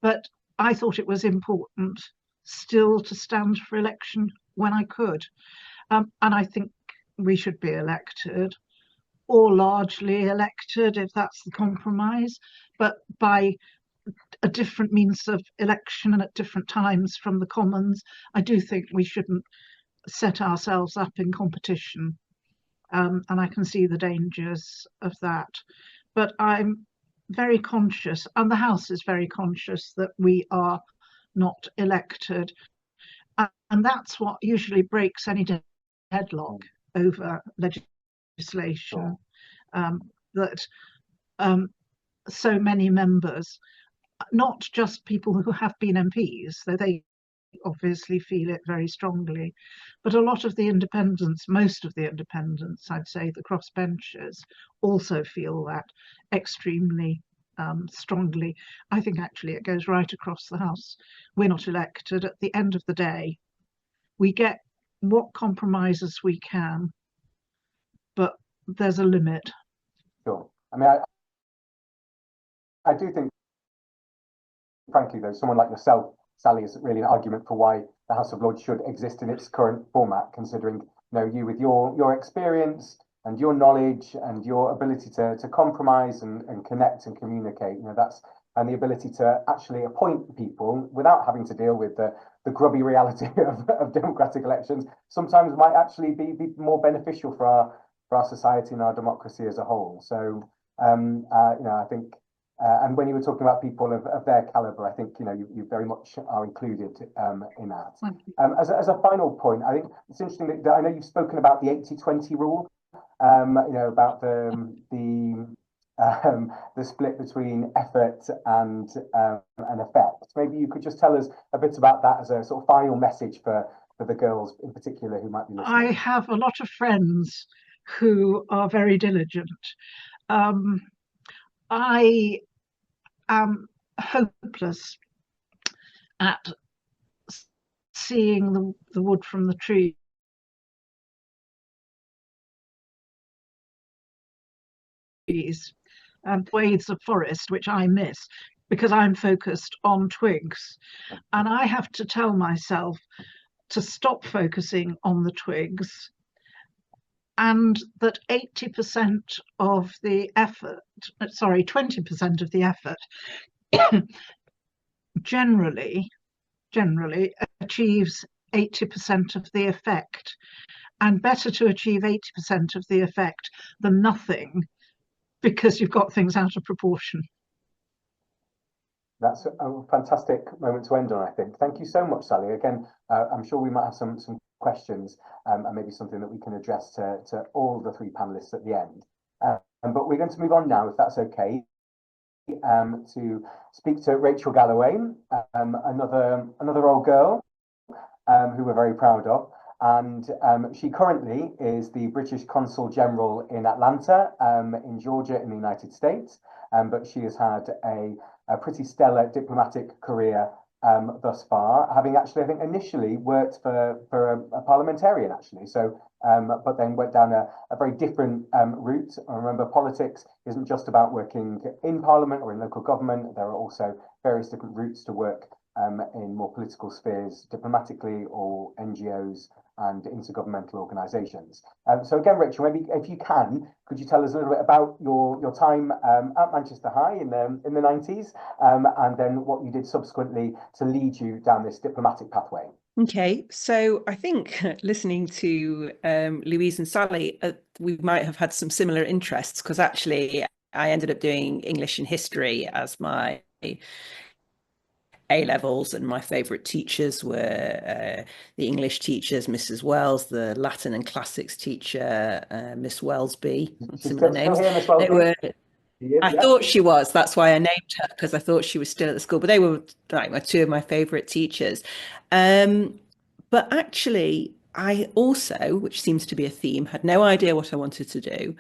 but I thought it was important still to stand for election when I could. And I think we should be elected. or largely elected, if that's the compromise, but by a different means of election and at different times from the Commons. I do think we shouldn't set ourselves up in competition, and I can see the dangers of that. But I'm very conscious, and the House is very conscious, that we are not elected. And that's what usually breaks any deadlock over legislation, that so many members, not just people who have been MPs, though they obviously feel it very strongly, but a lot of the independents, most of the independents, I'd say the crossbenchers, also feel that extremely strongly. I think actually it goes right across the House. We're not elected. At the end of the day, we get what compromises we can, but there's a limit. Sure. I mean, I do think, frankly, though, someone like yourself, Sally, is really an argument for why the House of Lords should exist in its current format, considering, you with your experience and your knowledge and your ability to compromise and connect and communicate, and the ability to actually appoint people without having to deal with the grubby reality of democratic elections sometimes might actually be more beneficial for our society and our democracy as a whole. So, I think, and when you were talking about people of their caliber, I think, you very much are included in that. As a final point, I think it's interesting that I know you've spoken about the 80-20 rule, about the split between effort and effect. Maybe you could just tell us a bit about that as a sort of final message for the girls in particular who might be listening. I have a lot of friends who are very diligent. I am hopeless at seeing the wood from the tree. And swathes of forest, which I miss because I'm focused on twigs. And I have to tell myself to stop focusing on the twigs, and that 80% of the effort, 20% of the effort generally achieves 80% of the effect. And better to achieve 80% of the effect than nothing, because you've got things out of proportion. That's a fantastic moment to end on, I think. Thank you so much, Sally. Again, I'm sure we might have some questions and maybe something that we can address to all the three panelists at the end. But we're going to move on now, if that's okay, to speak to Rachel Galloway, another old girl who we're very proud of. And she currently is the British Consul General in Atlanta, in Georgia, in the United States. But she has had a pretty stellar diplomatic career thus far, having actually, I think, initially worked for a parliamentarian, actually. So, but then went down a very different route. I remember politics isn't just about working in Parliament or in local government. There are also various different routes to work in more political spheres, diplomatically, or NGOs and intergovernmental organisations. So again, Rachel, maybe if you can, could you tell us a little bit about your time at Manchester High in the 90s, and then what you did subsequently to lead you down this diplomatic pathway? Okay, so I think listening to Louise and Sally, we might have had some similar interests, because actually I ended up doing English and history as my A-levels, and my favourite teachers were the English teachers, Mrs. Wells, the Latin and classics teacher, Miss Wellsby, similar names. They were, I thought she was, that's why I named her, because I thought she was still at the school, but they were like two of my favourite teachers. But actually, I also, which seems to be a theme, had no idea what I wanted to do.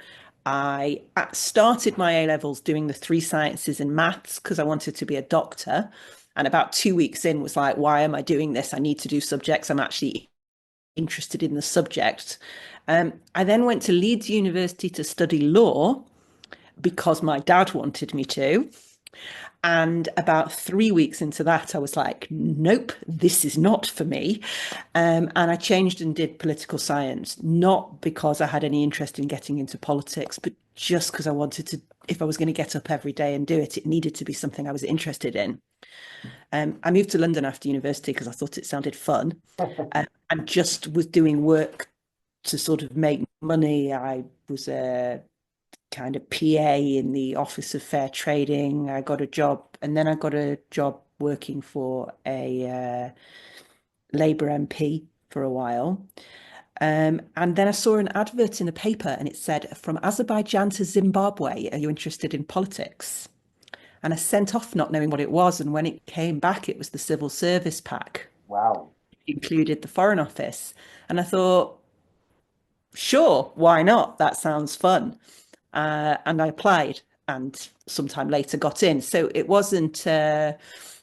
I started my A-levels doing the 3 sciences and maths because I wanted to be a doctor. And about 2 weeks in was like, why am I doing this? I need to do subjects I'm actually interested in the subject. I then went to Leeds University to study law because my dad wanted me to. And about 3 weeks into that, I was like, nope, this is not for me. And I changed and did political science, not because I had any interest in getting into politics, but just because I wanted to, if I was going to get up every day and do it, it needed to be something I was interested in. I moved to London after university because I thought it sounded fun, and just was doing work to sort of make money. I was a kind of PA in the Office of Fair Trading. I got a job, and then I got a job working for a Labour MP for a while. And then I saw an advert in the paper and it said, "From Azerbaijan to Zimbabwe, are you interested in politics?" And I sent off not knowing what it was. And when it came back, it was the civil service pack. Wow. It included the Foreign Office. And I thought, sure, why not? That sounds fun. And I applied and sometime later got in. So it wasn't an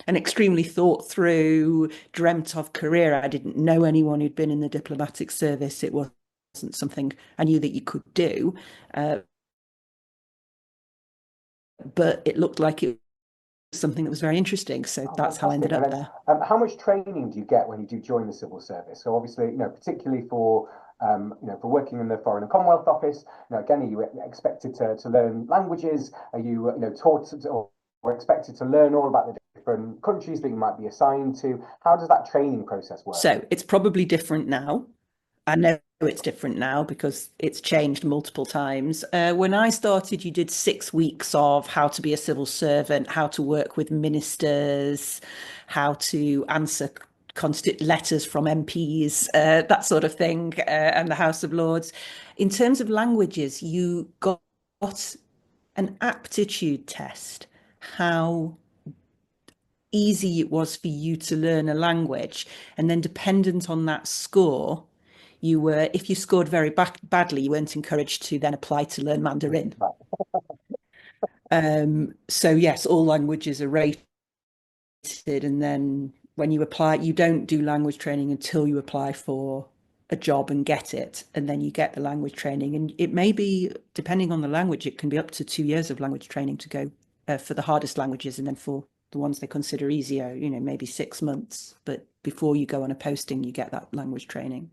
extremely thought through, dreamt of career. I didn't know anyone who'd been in the diplomatic service. It wasn't something I knew that you could do. But it looked like it was something that was very interesting. So that's how I ended up there. How much training do you get when you do join the civil service? So obviously, particularly for for working in the Foreign and Commonwealth Office, again, are you expected to learn languages? Are you, taught or expected to learn all about the different countries that you might be assigned to? How does that training process work? So it's probably different now. I know it's different now because it's changed multiple times. When I started, you did 6 weeks of how to be a civil servant, how to work with ministers, how to answer letters from MPs, that sort of thing, and the House of Lords. In terms of languages, you got an aptitude test, how easy it was for you to learn a language. And then dependent on that score, if you scored very badly, you weren't encouraged to then apply to learn Mandarin. So yes, all languages are rated. And then when you apply, you don't do language training until you apply for a job and get it. And then you get the language training. And it may be, depending on the language, it can be up to 2 years of language training to go for the hardest languages. And then for the ones they consider easier, maybe 6 months. But before you go on a posting, you get that language training.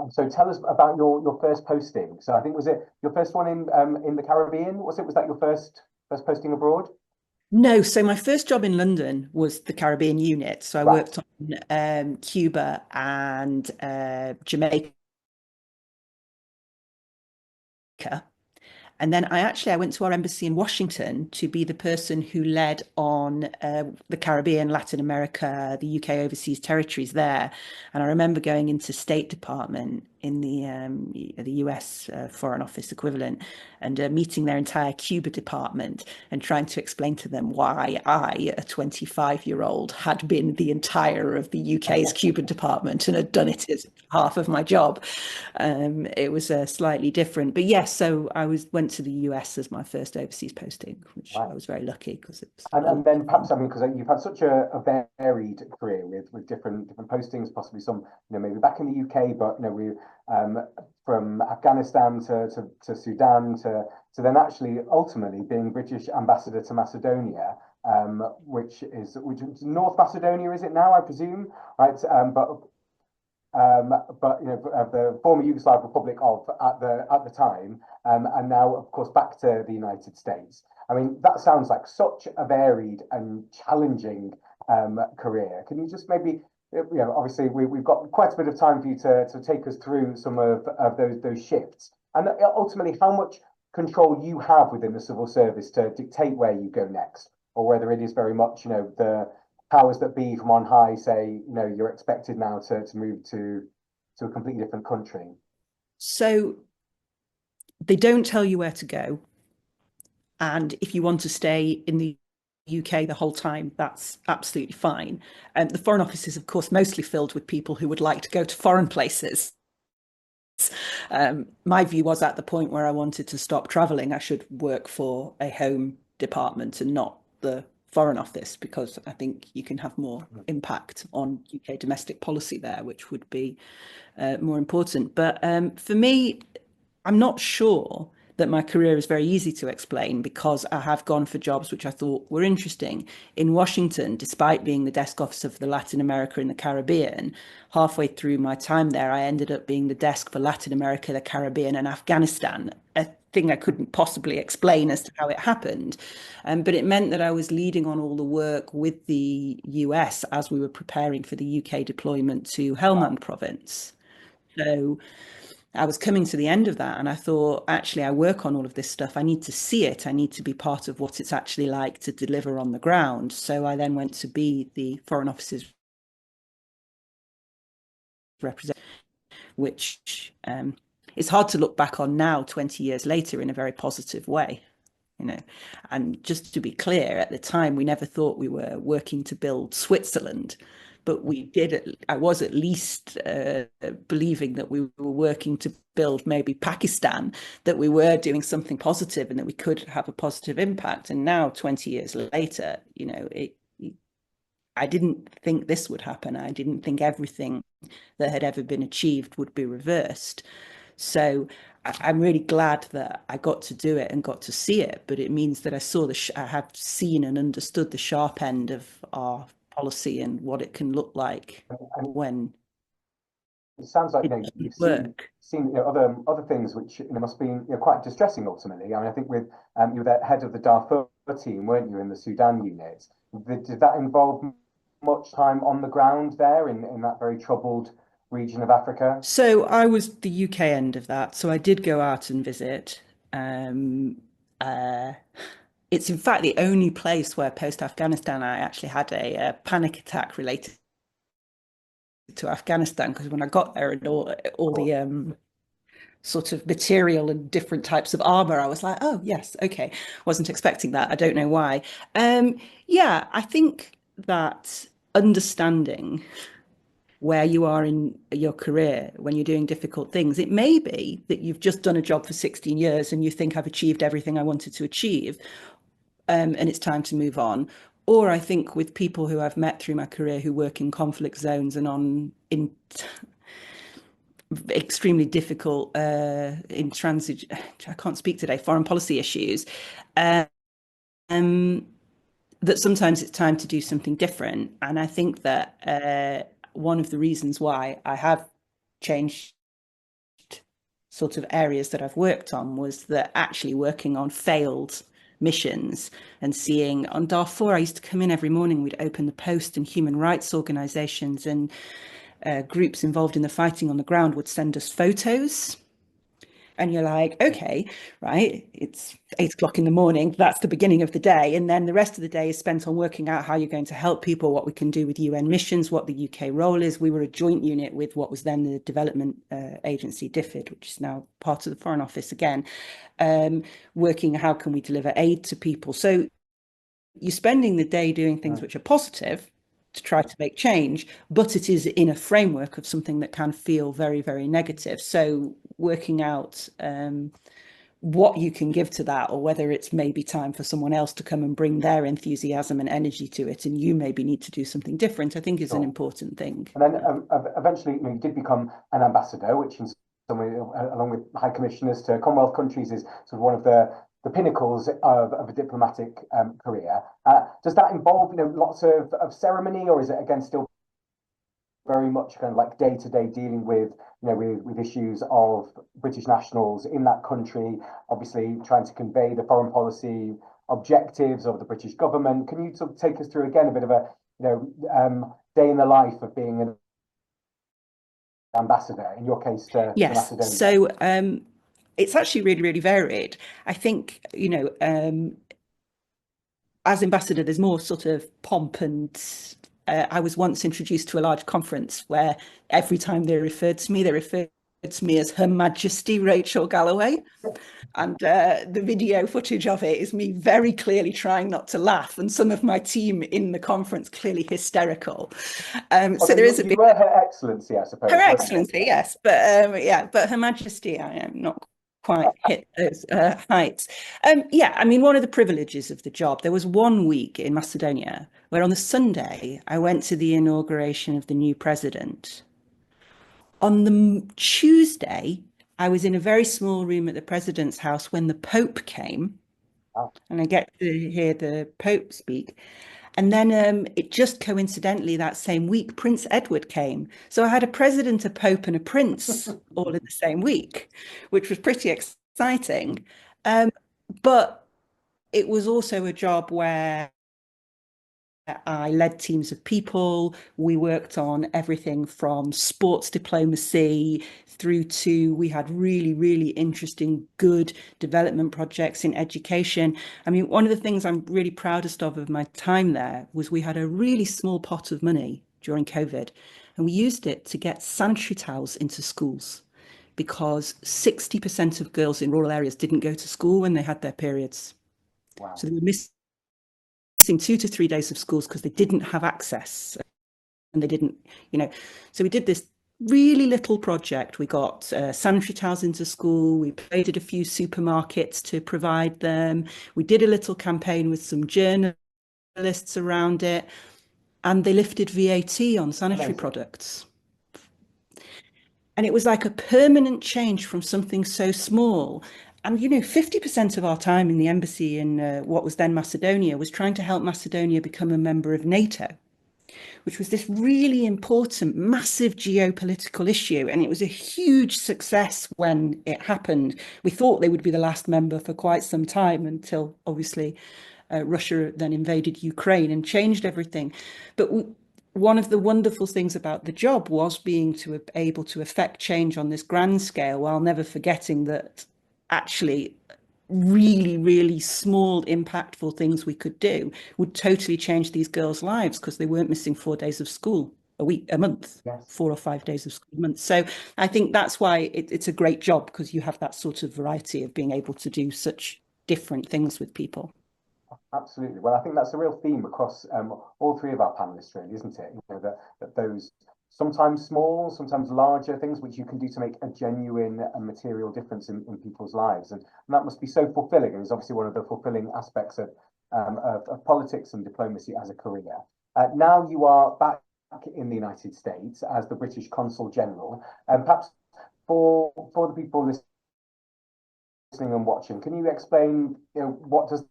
So tell us about your first posting. So I think, was it your first one in the Caribbean? Was that your first posting abroad? No, so my first job in London was the Caribbean unit. So I worked on Cuba and Jamaica. And then I went to our embassy in Washington to be the person who led on the Caribbean, Latin America, the UK overseas territories there. And I remember going into State Department in the US Foreign Office equivalent and meeting their entire Cuba department and trying to explain to them why I, a 25-year-old, had been the entire of the UK's Cuban department and had done it as half of my job. It was slightly different, but yes, so I went to the US as my first overseas posting, which I was very lucky because it was. And then perhaps, because you've had such a varied career with different postings, possibly some, maybe back in the UK, but we from Afghanistan to Sudan to then actually ultimately being British ambassador to Macedonia, which is North Macedonia, is it now, I presume, right? But the former Yugoslav Republic at the time, and now of course back to the United States. I mean, that sounds like such a varied and challenging career. Can you just maybe, obviously we've got quite a bit of time for you to take us through some of those shifts, and ultimately how much control you have within the civil service to dictate where you go next, or whether it is very much, the powers that be from on high say, you're expected now to move to a completely different country. So they don't tell you where to go. And if you want to stay in the UK the whole time, that's absolutely fine. And the Foreign Office is, of course, mostly filled with people who would like to go to foreign places. My view was, at the point where I wanted to stop traveling, I should work for a home department and not the Foreign Office, because I think you can have more impact on UK domestic policy there, which would be more important. But for me, I'm not sure that my career is very easy to explain because I have gone for jobs which I thought were interesting. In Washington, despite being the desk officer for the Latin America and the Caribbean, halfway through my time there, I ended up being the desk for Latin America, the Caribbean and Afghanistan, a thing I couldn't possibly explain as to how it happened. But it meant that I was leading on all the work with the US as we were preparing for the UK deployment to Helmand province. So I was coming to the end of that and I thought, actually, I work on all of this stuff. I need to see it. I need to be part of what it's actually like to deliver on the ground. So I then went to be the Foreign Office's representative, which it's hard to look back on now, 20 years later, in a very positive way. And just to be clear, at the time, we never thought we were working to build Switzerland. But we did. I was at least believing that we were working to build maybe Pakistan, that we were doing something positive and that we could have a positive impact. And now, 20 years later, I didn't think this would happen. I didn't think everything that had ever been achieved would be reversed. So I'm really glad that I got to do it and got to see it. But it means that I have seen and understood the sharp end of our policy and what it can look like when it sounds like you've seen other things which must be quite distressing ultimately. I mean, I think with you were the head of the Darfur team, weren't you, in the Sudan unit? Did that involve much time on the ground there in that very troubled region of Africa? So I was the UK end of that, so I did go out and visit. It's in fact the only place where post-Afghanistan I actually had a panic attack related to Afghanistan, because when I got there and all the sort of material and different types of armor, I was like, oh yes, okay, wasn't expecting that. I don't know why. Yeah, I think that understanding where you are in your career when you're doing difficult things, it may be that you've just done a job for 16 years and you think I've achieved everything I wanted to achieve, and it's time to move on. Or I think with people who I've met through my career who work in conflict zones and in extremely difficult in transit, I can't speak today, foreign policy issues, that sometimes it's time to do something different. And I think that one of the reasons why I have changed sort of areas that I've worked on was that actually working on failed missions and seeing on Darfur, I used to come in every morning, we'd open the Post, and human rights organizations and groups involved in the fighting on the ground would send us photos. And you're like, okay, right, it's 8 o'clock in the morning. That's the beginning of the day. And then the rest of the day is spent on working out how you're going to help people, what we can do with UN missions, what the UK role is. We were a joint unit with what was then the development agency, DFID, which is now part of the Foreign Office again, working how can we deliver aid to people. So you're spending the day doing things which are positive to try to make change, but it is in a framework of something that can feel very, very negative. So working out what you can give to that, or whether it's maybe time for someone else to come and bring their enthusiasm and energy to it, and you maybe need to do something different, I think is an important thing. And then eventually you did become an ambassador, which in some way, along with high commissioners to Commonwealth countries, is sort of one of the pinnacles of a diplomatic career. Does that involve lots of ceremony, or is it again still very much kind of like day-to-day dealing with with issues of British nationals in that country, obviously trying to convey the foreign policy objectives of the British government? Can you sort of take us through again a bit of a day in the life of being an ambassador, in your case to Macedonia? So it's actually really, really varied. I think, as ambassador, there's more sort of pomp, and I was once introduced to a large conference where every time they referred to me as Her Majesty Rachel Galloway. And the video footage of it is me very clearly trying not to laugh, and some of my team in the conference clearly hysterical. So there is a bit. You were Her Excellency, I suppose. Her Excellency, yes, but Her Majesty, I am not quite hit those heights. I mean, one of the privileges of the job, there was one week in Macedonia where on the Sunday I went to the inauguration of the new president. On the Tuesday, I was in a very small room at the president's house when the Pope came, and I get to hear the Pope speak. And then it just coincidentally that same week, Prince Edward came. So I had a president, a pope, and a prince all in the same week, which was pretty exciting. But it was also a job where I led teams of people. We worked on everything from sports diplomacy through to we had really, really interesting, good development projects in education. I mean, one of the things I'm really proudest of my time there was we had a really small pot of money during COVID, and we used it to get sanitary towels into schools because 60% of girls in rural areas didn't go to school when they had their periods. Wow. So they were missing 2 to 3 days of schools because they didn't have access and they didn't, so we did this really little project. We got sanitary towels into school. We persuaded a few supermarkets to provide them. We did a little campaign with some journalists around it, and they lifted VAT on sanitary products. And it was like a permanent change from something so small. And, 50% of our time in the embassy in what was then Macedonia was trying to help Macedonia become a member of NATO, which was this really important, massive geopolitical issue. And it was a huge success when it happened. We thought they would be the last member for quite some time until, obviously, Russia then invaded Ukraine and changed everything. But one of the wonderful things about the job was being able to affect change on this grand scale, while never forgetting that actually really, really small, impactful things we could do would totally change these girls' lives because they weren't missing 4 days of school a month, yes. 4 or 5 days of school a month. So I think that's why it's a great job, because you have that sort of variety of being able to do such different things with people. Absolutely. Well, I think that's a real theme across all three of our panelists, really, isn't it? That those sometimes small, sometimes larger things which you can do to make a genuine and material difference in people's lives. And that must be so fulfilling. And it's obviously one of the fulfilling aspects of politics and diplomacy as a career. Now you are back in the United States as the British Consul General. Perhaps for the people listening and watching, can you explain, what does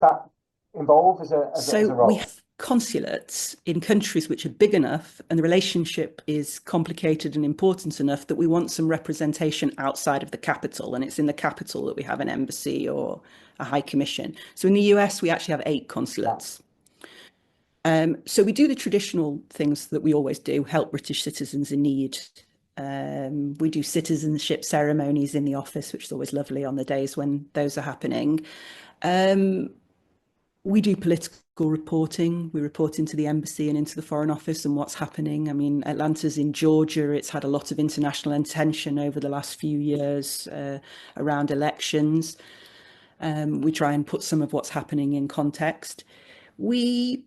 that involve as a role? We have consulates in countries which are big enough and the relationship is complicated and important enough that we want some representation outside of the capital, and it's in the capital that we have an embassy or a high commission. So in the US we actually have 8 consulates. So we do the traditional things that we always do, help British citizens in need. We do citizenship ceremonies in the office, which is always lovely on the days when those are happening. We do political reporting. We report into the embassy and into the Foreign Office and what's happening. I mean, Atlanta's in Georgia. It's had a lot of international attention over the last few years around elections. We try and put some of what's happening in context. We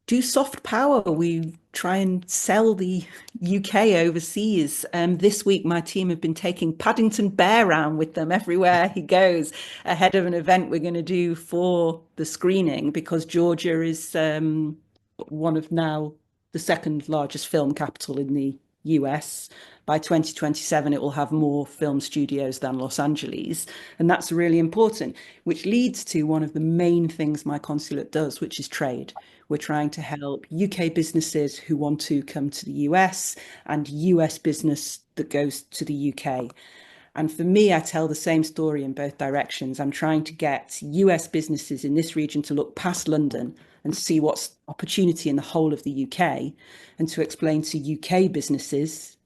do soft power. We try and sell the UK overseas. This week, my team have been taking Paddington Bear around with them everywhere he goes, ahead of an event we're going to do for the screening, because Georgia is one of now the second largest film capital in the US. By 2027, it will have more film studios than Los Angeles. And that's really important, which leads to one of the main things my consulate does, which is trade. We're trying to help UK businesses who want to come to the US and US business that goes to the UK. And for me, I tell the same story in both directions. I'm trying to get US businesses in this region to look past London and see what's opportunity in the whole of the UK, and to explain to UK businesses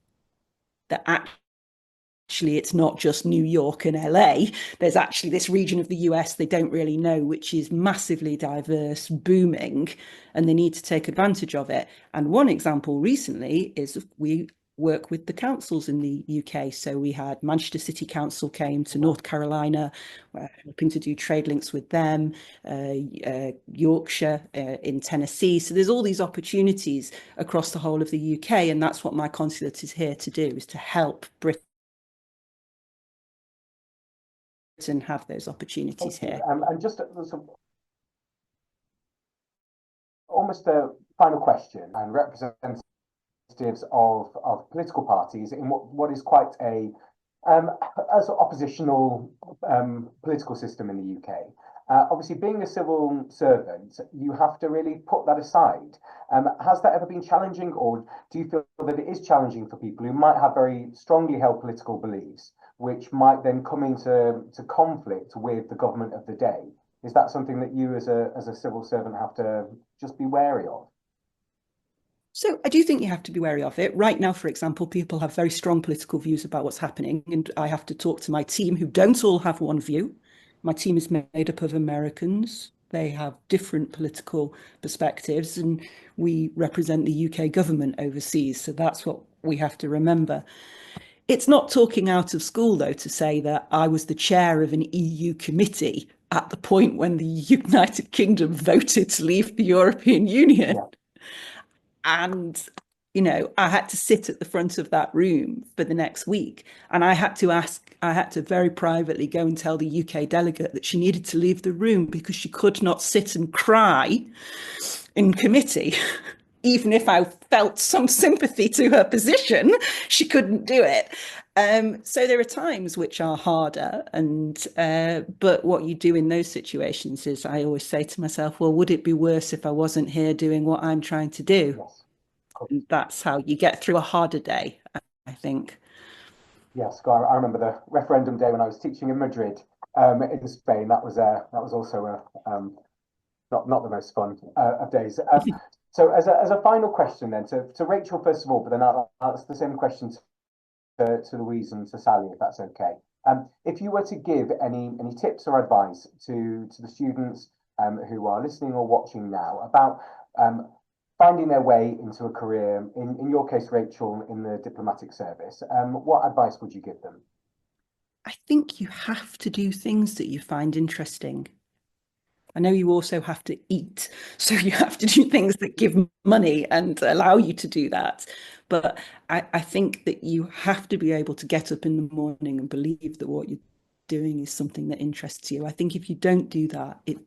that actually it's not just New York and LA. There's actually this region of the US they don't really know, which is massively diverse, booming, and they need to take advantage of it. And one example recently is we work with the councils in the UK. So we had Manchester City Council came to North Carolina, we're hoping to do trade links with them, Yorkshire, in Tennessee. So there's all these opportunities across the whole of the UK, and that's what my consulate is here to do, is to help Britain have those opportunities here. And just almost a final question, and representative representatives of political parties in what is quite a as oppositional political system in the UK. Obviously, being a civil servant, you have to really put that aside. Has that ever been challenging, or do you feel that it is challenging for people who might have very strongly held political beliefs, which might then come into conflict with the government of the day? Is that something that you, as a civil servant, have to just be wary of? So I do think you have to be wary of it. Right now, for example, people have very strong political views about what's happening, and I have to talk to my team who don't all have one view. My team is made up of Americans. They have different political perspectives, and we represent the UK government overseas. So that's what we have to remember. It's not talking out of school, though, to say that I was the chair of an EU committee at the point when the United Kingdom voted to leave the European Union. Yeah. And, you know, I had to sit at the front of that room for the next week. And I had to very privately go and tell the UK delegate that she needed to leave the room because she could not sit and cry in committee. Even if I felt some sympathy to her position, she couldn't do it. So there are times which are harder, but what you do in those situations is, I always say to myself, well, would it be worse if I wasn't here doing what I'm trying to do? Yes. And that's how you get through a harder day, I think. Yes, I remember the referendum day when I was teaching in Madrid, in Spain. That was also not the most fun of days. So as a final question then to Rachel first of all, but then I'll ask the same question to Louise and to Sally, if that's okay. If you were to give any tips or advice to the students who are listening or watching now about finding their way into a career, in your case, Rachel, in the diplomatic service, what advice would you give them? I think you have to do things that you find interesting. I know you also have to eat, so you have to do things that give money and allow you to do that. But I think that you have to be able to get up in the morning and believe that what you're doing is something that interests you. I think if you don't do that, it's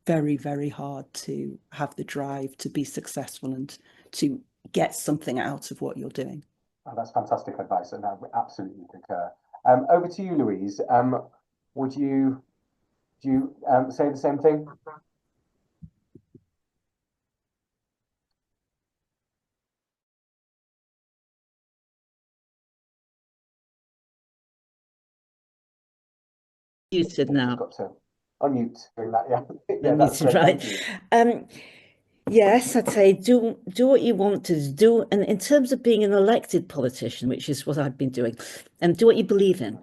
very, very hard to have the drive to be successful and to get something out of what you're doing. Oh, that's fantastic advice, and I absolutely concur. Over to you, Louise. Do you say the same thing? Muted now. Got to unmute doing that, yeah. Yeah, that's great. Right. Yes, I'd say do what you want to do, and in terms of being an elected politician, which is what I've been doing, and do what you believe in,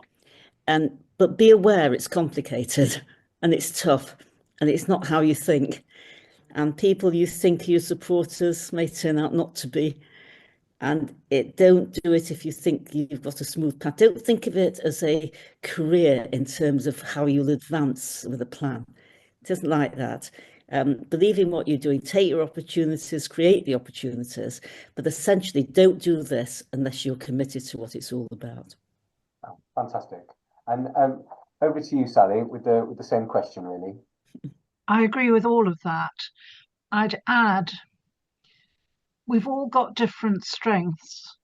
but be aware it's complicated and it's tough and it's not how you think, and people you think are your supporters may turn out not to be, and don't do it if you think you've got a smooth path. Don't think of it as a career in terms of how you'll advance with a plan. It isn't like that. Believe in what you're doing, take your opportunities, create the opportunities, but essentially don't do this unless you're committed to what it's all about. Oh, fantastic. And over to you, Sally, with the same question, really. I agree with all of that. I'd add, we've all got different strengths,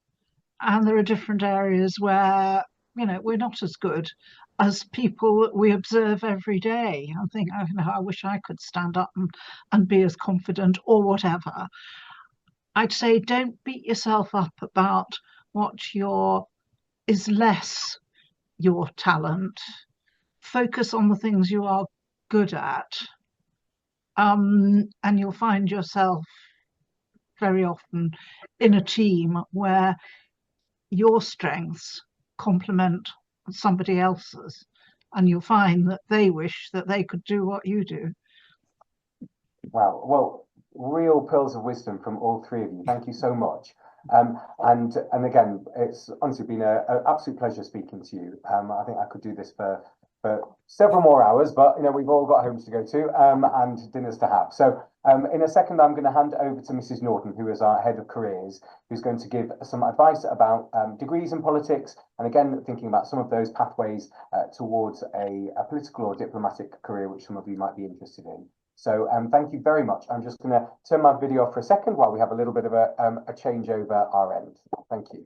and there are different areas where, you know, we're not as good as people that we observe every day. I think, I wish I could stand up and be as confident or whatever. I'd say don't beat yourself up about what is less your talent. Focus on the things you are good at, and you'll find yourself very often in a team where your strengths complement somebody else's, and you'll find that they wish that they could do what you do. Wow, well, real pearls of wisdom from all three of you. Thank you so much. And again, it's honestly been an absolute pleasure speaking to you. I think I could do this for several more hours, but you know, we've all got homes to go to and dinners to have. So in a second, I'm going to hand over to Mrs. Norton, who is our head of careers, who's going to give some advice about degrees in politics, and again, thinking about some of those pathways towards a political or diplomatic career, which some of you might be interested in. So thank you very much. I'm just going to turn my video off for a second while we have a little bit of a change over our end. Thank you.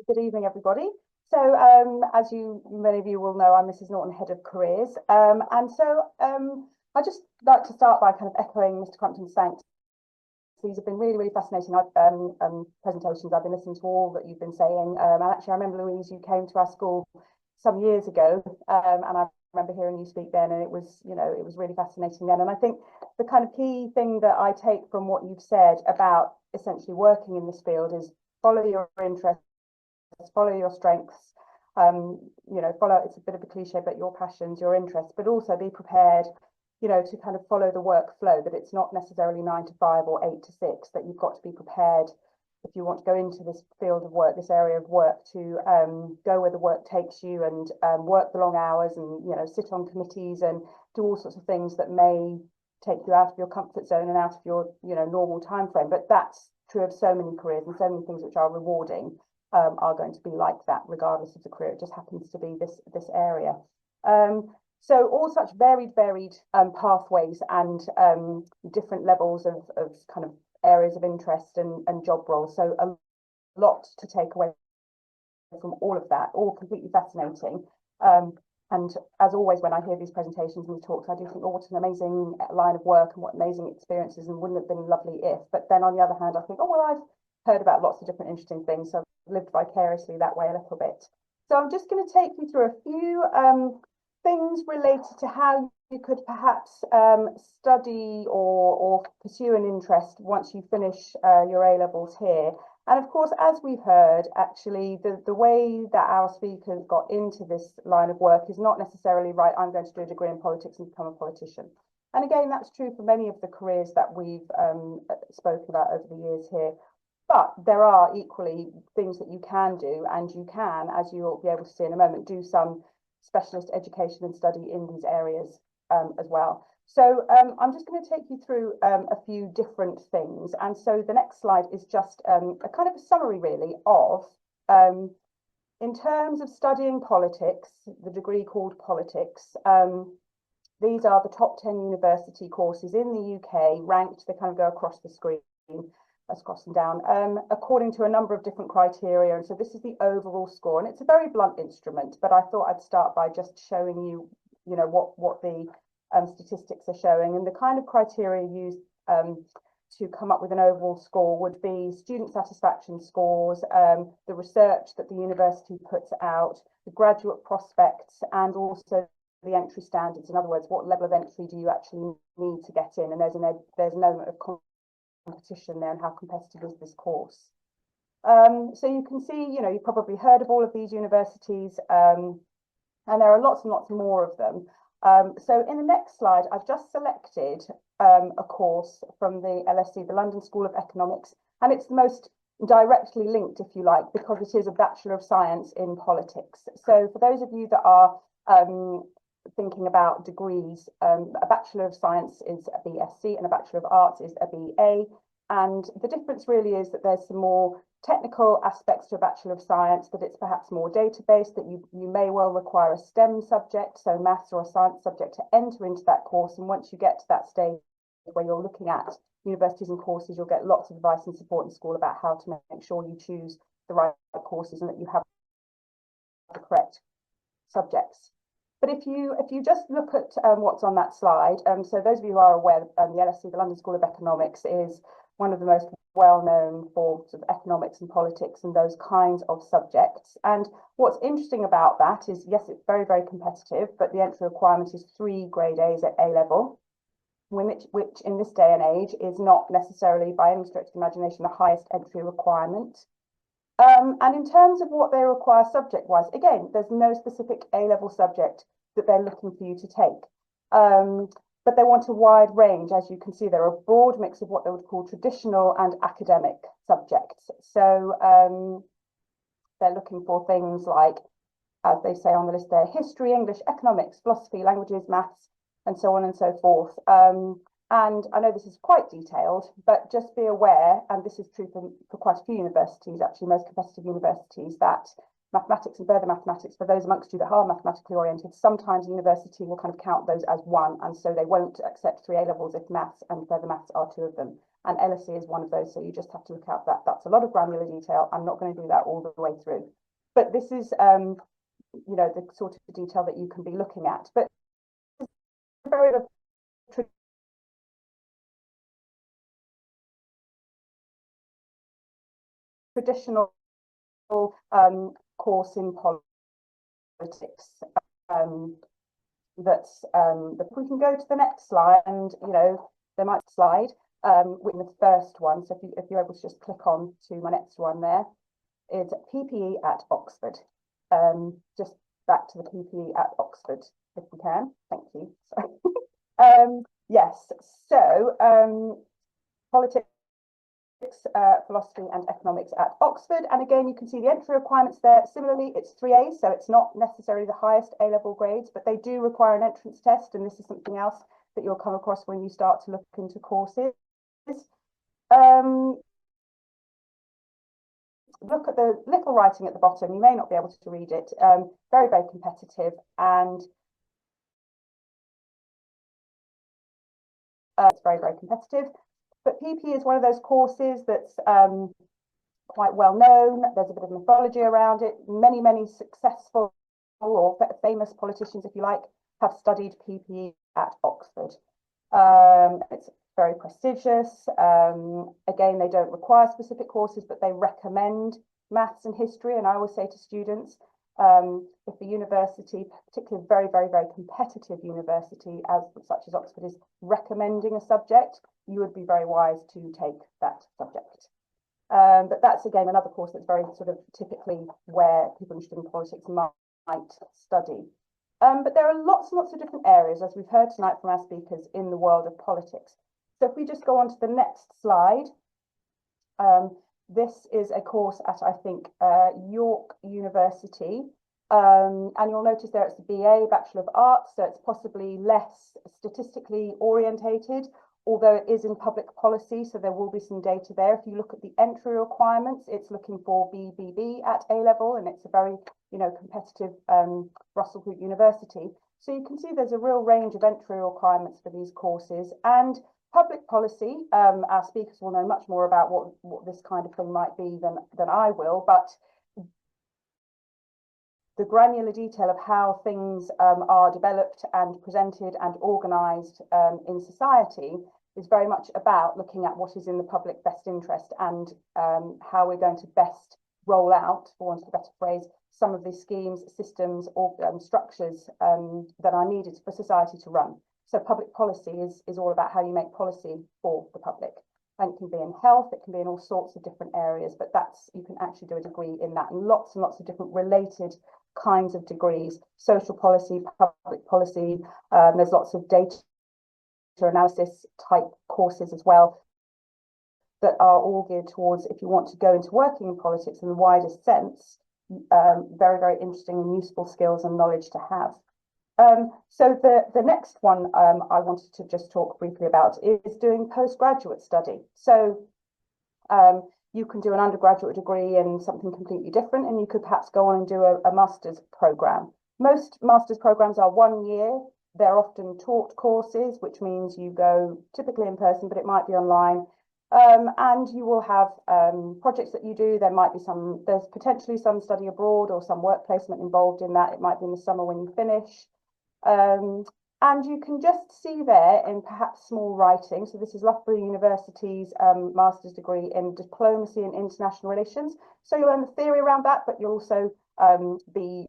Good evening, everybody. So, as many of you will know, I'm Mrs. Norton, Head of Careers. I'd just like to start by kind of echoing Mr. Crumpton's thanks. These have been really, really fascinating presentations. I've been listening to all that you've been saying. And actually, I remember, Louise, you came to our school some years ago, and I remember hearing you speak then, and it was, it was really fascinating then. And I think the kind of key thing that I take from what you've said about essentially working in this field is follow your interests, follow your strengths, follow, it's a bit of a cliche, but your passions, your interests, but also be prepared, to kind of follow the workflow, that it's not necessarily 9 to 5 or 8 to 6, that you've got to be prepared if you want to go into this field of work, this area of work, to go where the work takes you and work the long hours and, sit on committees and do all sorts of things that may take you out of your comfort zone and out of your, normal time frame. But that's true of so many careers, and so many things which are rewarding are going to be like that, regardless of the career. It just happens to be this area. So all such varied pathways and different levels of kind of areas of interest and job roles. So a lot to take away from all of that, all completely fascinating. And as always, when I hear these presentations and these talks, I do think, oh, what an amazing line of work and what amazing experiences, and wouldn't it have been lovely if. But then on the other hand, I think, oh, well, I've heard about lots of different interesting things, so I've lived vicariously that way a little bit. So I'm just going to take you through a few things related to how you could perhaps study or pursue an interest once you finish your A-levels here. And of course, as we've heard, actually, the way that our speakers got into this line of work is not necessarily, right, I'm going to do a degree in politics and become a politician. And again, that's true for many of the careers that we've spoken about over the years here. But there are equally things that you can do, and you can, as you'll be able to see in a moment, do some specialist education and study in these areas as well. So I'm just going to take you through a few different things. And so the next slide is just a kind of a summary, really, of, in terms of studying politics, the degree called politics, these are the top 10 university courses in the UK, ranked. They kind of go across the screen. Let's cross them down, according to a number of different criteria. And so this is the overall score, and it's a very blunt instrument, but I thought I'd start by just showing you, what the statistics are showing. And the kind of criteria used to come up with an overall score would be student satisfaction scores, the research that the university puts out, the graduate prospects, and also the entry standards. In other words, what level of entry do you actually need to get in? And there's an element of competition there, and how competitive is this course. So you can see, you've probably heard of all of these universities, and there are lots and lots more of them. So in the next slide, I've just selected a course from the LSE, the London School of Economics, and it's the most directly linked, if you like, because it is a Bachelor of Science in Politics. So for those of you that are thinking about degrees, a Bachelor of Science is a BSc and a Bachelor of Arts is a BA. And the difference really is that there's some more technical aspects to a Bachelor of Science, that it's perhaps more database, that you may well require a STEM subject, so maths or a science subject, to enter into that course. And once you get to that stage where you're looking at universities and courses, you'll get lots of advice and support in school about how to make sure you choose the right courses and that you have the correct subjects. But if you just look at what's on that slide, so those of you who are aware, the LSE, the London School of Economics, is one of the most well-known for sort of economics and politics and those kinds of subjects. And what's interesting about that is, yes, it's very, very competitive, but the entry requirement is 3 grade A's at A-level, which in this day and age is not necessarily, by any stretch of the imagination, the highest entry requirement. And in terms of what they require subject-wise, again, there's no specific A-level subject that they're looking for you to take. But they want a wide range. As you can see, there are a broad mix of what they would call traditional and academic subjects. So they're looking for things like, as they say on the list there, history, English, economics, philosophy, languages, maths, and so on and so forth. And I know this is quite detailed, but just be aware, and this is true for quite a few universities, actually most competitive universities, that mathematics and further mathematics, for those amongst you that are mathematically oriented, sometimes the university will kind of count those as one, and so they won't accept 3 A levels if maths and further maths are 2 of them. And LSE is one of those, so you just have to look out that. That's a lot of granular detail. I'm not going to do that all the way through. But this is, you know, the sort of detail that you can be looking at. But very traditional course in politics. If we can go to the next slide, and you know, there might be a slide with the first one. So if you're able to just click on to my next one, there is PPE at Oxford. Just back to the PPE at Oxford, if we can. Thank you. Yes. So politics, philosophy and economics at Oxford. And again, you can see the entry requirements there. Similarly, it's 3A, so it's not necessarily the highest A-level grades, but they do require an entrance test. And this is something else that you'll come across when you start to look into courses. Look at the little writing at the bottom. You may not be able to read it. Very, very competitive, and it's very, very competitive. But PP is one of those courses that's quite well known. There's a bit of mythology around it. Many, many successful or famous politicians, if you like, have studied PP at Oxford. It's very prestigious. Again, they don't require specific courses, but they recommend maths and history. And I always say to students, if the university, particularly a very, very, very competitive university such as Oxford, is recommending a subject, you would be very wise to take that subject. But that's again another course that's very sort of typically where people interested in politics might study. But there are lots and lots of different areas, as we've heard tonight from our speakers, in the world of politics. So if we just go on to the next slide, this is a course at, I think, York University. And you'll notice there it's a BA, Bachelor of Arts, so it's possibly less statistically orientated, although it is in public policy, so there will be some data there. If you look at the entry requirements, it's looking for BBB at A level, and it's a very, you know, competitive Russell Group university. So you can see there's a real range of entry requirements for these courses. And public policy, our speakers will know much more about what this kind of thing might be than I will, but the granular detail of how things are developed and presented and organised in society is very much about looking at what is in the public best interest and how we're going to best roll out, for want of a better phrase, some of these schemes, systems or structures that are needed for society to run. So public policy is all about how you make policy for the public. And it can be in health, it can be in all sorts of different areas, but you can actually do a degree in that, and lots of different related kinds of degrees, social policy, public policy. There's lots of data analysis type courses as well that are all geared towards, if you want to go into working in politics in the widest sense, very, very interesting and useful skills and knowledge to have. So the next one I wanted to just talk briefly about is doing postgraduate study. So you can do an undergraduate degree in something completely different, and you could perhaps go on and do a master's program. Most master's programs are 1 year. They're often taught courses, which means you go typically in person, but it might be online. And you will have projects that you do. There's potentially some study abroad or some work placement involved in that. It might be in the summer when you finish. And you can just see there in perhaps small writing. So this is Loughborough University's master's degree in diplomacy and international relations. So you'll learn the theory around that, but you'll also be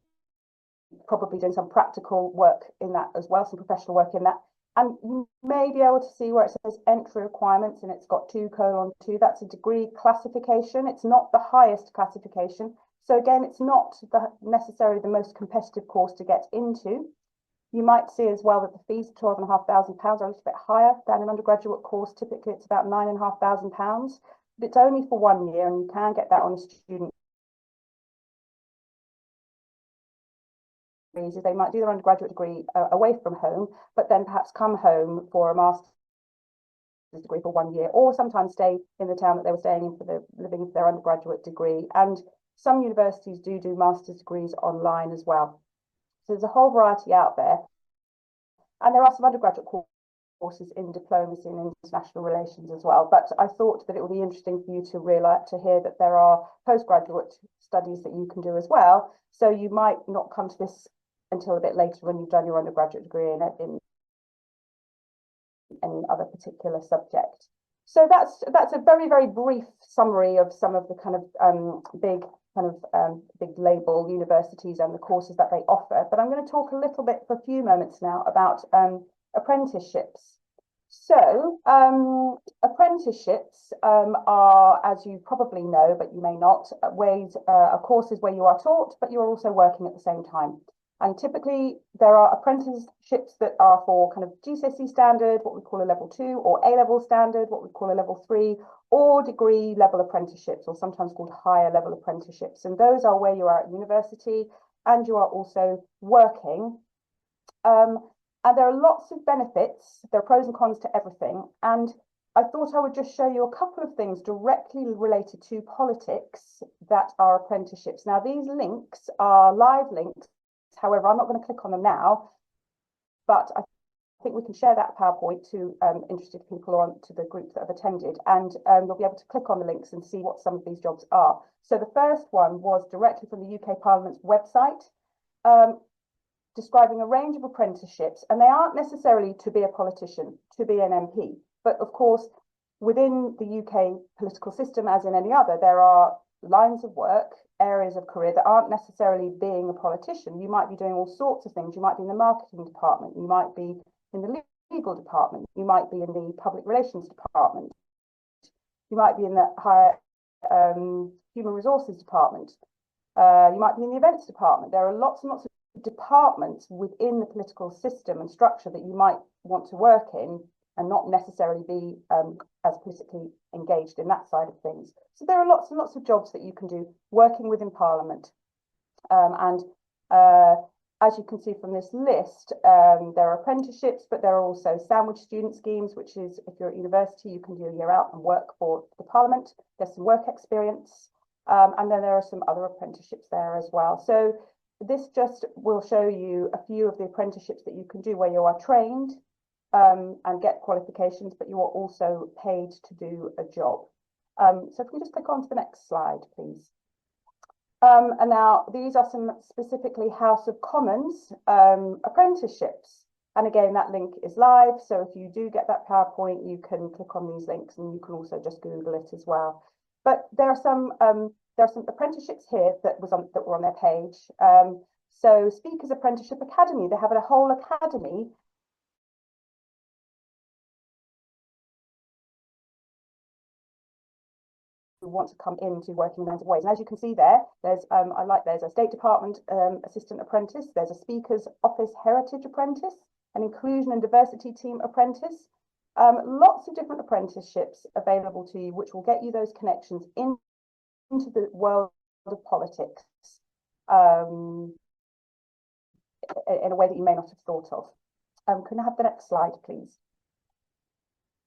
probably doing some practical work in that as well, some professional work in that. And you may be able to see where it says entry requirements, and it's got 2:2. That's a degree classification. It's not the highest classification. So again, it's not necessarily the most competitive course to get into. You might see as well that the fees of £12,500 are a little bit higher than an undergraduate course. Typically, it's about £9,500, but it's only for 1 year, and you can get that on a student is they might do their undergraduate degree away from home, but then perhaps come home for a master's degree for 1 year, or sometimes stay in the town that they were staying in for the living for their undergraduate degree. And some universities do master's degrees online as well. So there's a whole variety out there. And there are some undergraduate courses in diplomacy and international relations as well. But I thought that it would be interesting for you to hear that there are postgraduate studies that you can do as well. So you might not come to this until a bit later when you've done your undergraduate degree in any other particular subject. So that's a very, very brief summary of some of the kind of big label universities and the courses that they offer. But I'm going to talk a little bit for a few moments now about apprenticeships. So apprenticeships are, as you probably know, but you may not, are courses where you are taught, but you're also working at the same time. And typically there are apprenticeships that are for kind of GCSE standard, what we call a level 2, or A-level standard, what we call a level 3, or degree level apprenticeships, or sometimes called higher level apprenticeships. And those are where you are at university and you are also working. And there are lots of benefits. There are pros and cons to everything. And I thought I would just show you a couple of things directly related to politics that are apprenticeships. Now, these links are live links. However, I'm not going to click on them now, but I think we can share that PowerPoint to interested people or to the groups that have attended, and you'll be able to click on the links and see what some of these jobs are. So the first one was directly from the UK Parliament's website, describing a range of apprenticeships, and they aren't necessarily to be a politician, to be an MP, but of course, within the UK political system, as in any other, there are lines of work, areas of career that aren't necessarily being a politician. You might be doing all sorts of things. You might be in the marketing department. You might be in the legal department. You might be in the public relations department. You might be in the higher human resources department. You might be in the events department. There are lots and lots of departments within the political system and structure that you might want to work in and not necessarily be as politically engaged in that side of things. So there are lots and lots of jobs that you can do working within Parliament. As you can see from this list, there are apprenticeships, but there are also sandwich student schemes, which is if you're at university, you can do a year out and work for the Parliament. There's some work experience. And then there are some other apprenticeships there as well. So this just will show you a few of the apprenticeships that you can do where you are trained and get qualifications, but you are also paid to do a job. So if we just click on to the next slide, please. And now these are some specifically House of Commons apprenticeships. And again, that link is live. So if you do get that PowerPoint, you can click on these links and you can also just Google it as well. But there are some apprenticeships here that were on their page. So Speakers Apprenticeship Academy, they have a whole academy who want to come into working in those ways. And as you can see there, there's a State Department Assistant Apprentice, there's a Speaker's Office Heritage Apprentice, an Inclusion and Diversity Team Apprentice. Lots of different apprenticeships available to you, which will get you those connections into the world of politics in a way that you may not have thought of. Can I have the next slide, please?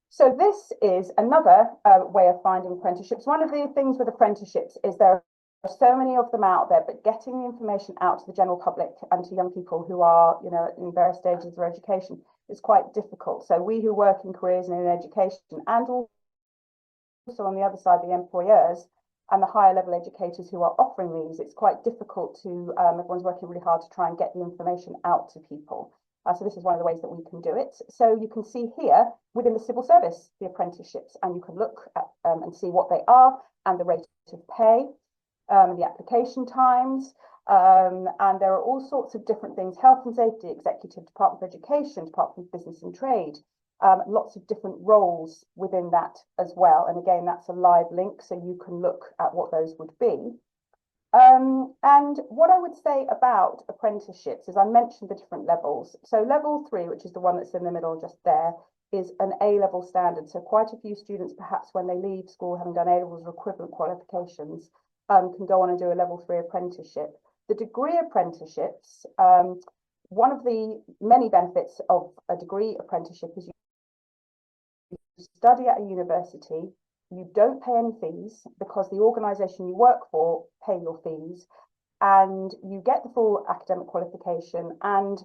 So this is another way of finding apprenticeships. One of the things with apprenticeships is there are so many of them out there, but getting the information out to the general public and to young people who are, in various stages of their education is quite difficult. So we who work in careers and in education, and also on the other side, the employers and the higher level educators who are offering these, it's quite difficult to, everyone's working really hard to try and get the information out to people. So this is one of the ways that we can do it. So you can see here within the civil service, the apprenticeships, and you can look at and see what they are and the rate of pay, the application times, and there are all sorts of different things, health and safety, executive, Department of Education, Department of Business and Trade, lots of different roles within that as well. And again, that's a live link, so you can look at what those would be. And what I would say about apprenticeships is I mentioned the different levels. So level 3, which is the one that's in the middle just there, is an A-level standard. So quite a few students, perhaps when they leave school having done A-levels or equivalent qualifications, can go on and do a level 3 apprenticeship. The degree apprenticeships, one of the many benefits of a degree apprenticeship is you study at a university, you don't pay any fees because the organisation you work for pay your fees, and you get the full academic qualification, and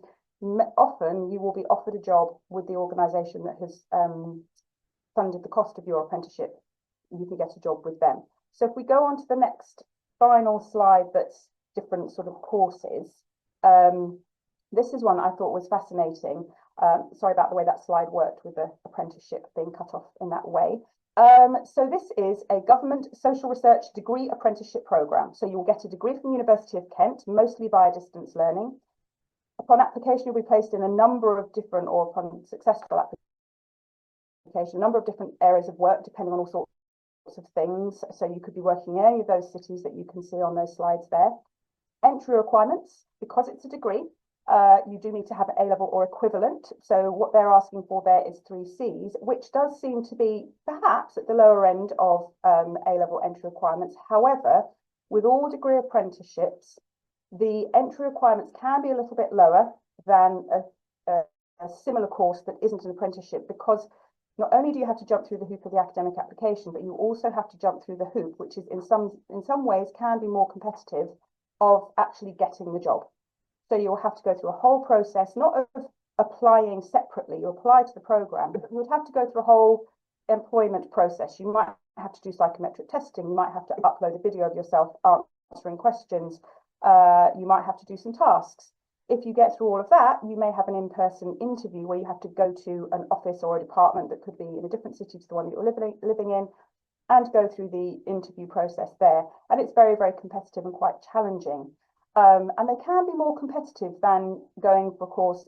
often you will be offered a job with the organisation that has funded the cost of your apprenticeship. You can get a job with them. So if we go on to the next final slide, that's different sort of courses. This is one I thought was fascinating. Sorry about the way that slide worked with the apprenticeship being cut off in that way. So this is a government social research degree apprenticeship programme. So you'll get a degree from the University of Kent, mostly via distance learning. Upon application, you'll be placed in a number of different, or upon successful application, a number of different areas of work, depending on all sorts of things. So you could be working in any of those cities that you can see on those slides there. Entry requirements, because it's a degree, you do need to have an A-level or equivalent. So what they're asking for there is 3 Cs, which does seem to be perhaps at the lower end of A-level entry requirements. However, with all degree apprenticeships, the entry requirements can be a little bit lower than a similar course that isn't an apprenticeship, because not only do you have to jump through the hoop of the academic application, but you also have to jump through the hoop, which is in some ways can be more competitive, of actually getting the job. So you'll have to go through a whole process, not of applying separately. You apply to the programme, but you would have to go through a whole employment process. You might have to do psychometric testing. You might have to upload a video of yourself answering questions. You might have to do some tasks. If you get through all of that, you may have an in-person interview where you have to go to an office or a department that could be in a different city to the one that you're living in, and go through the interview process there. And it's very, very competitive and quite challenging. And they can be more competitive than going for a course,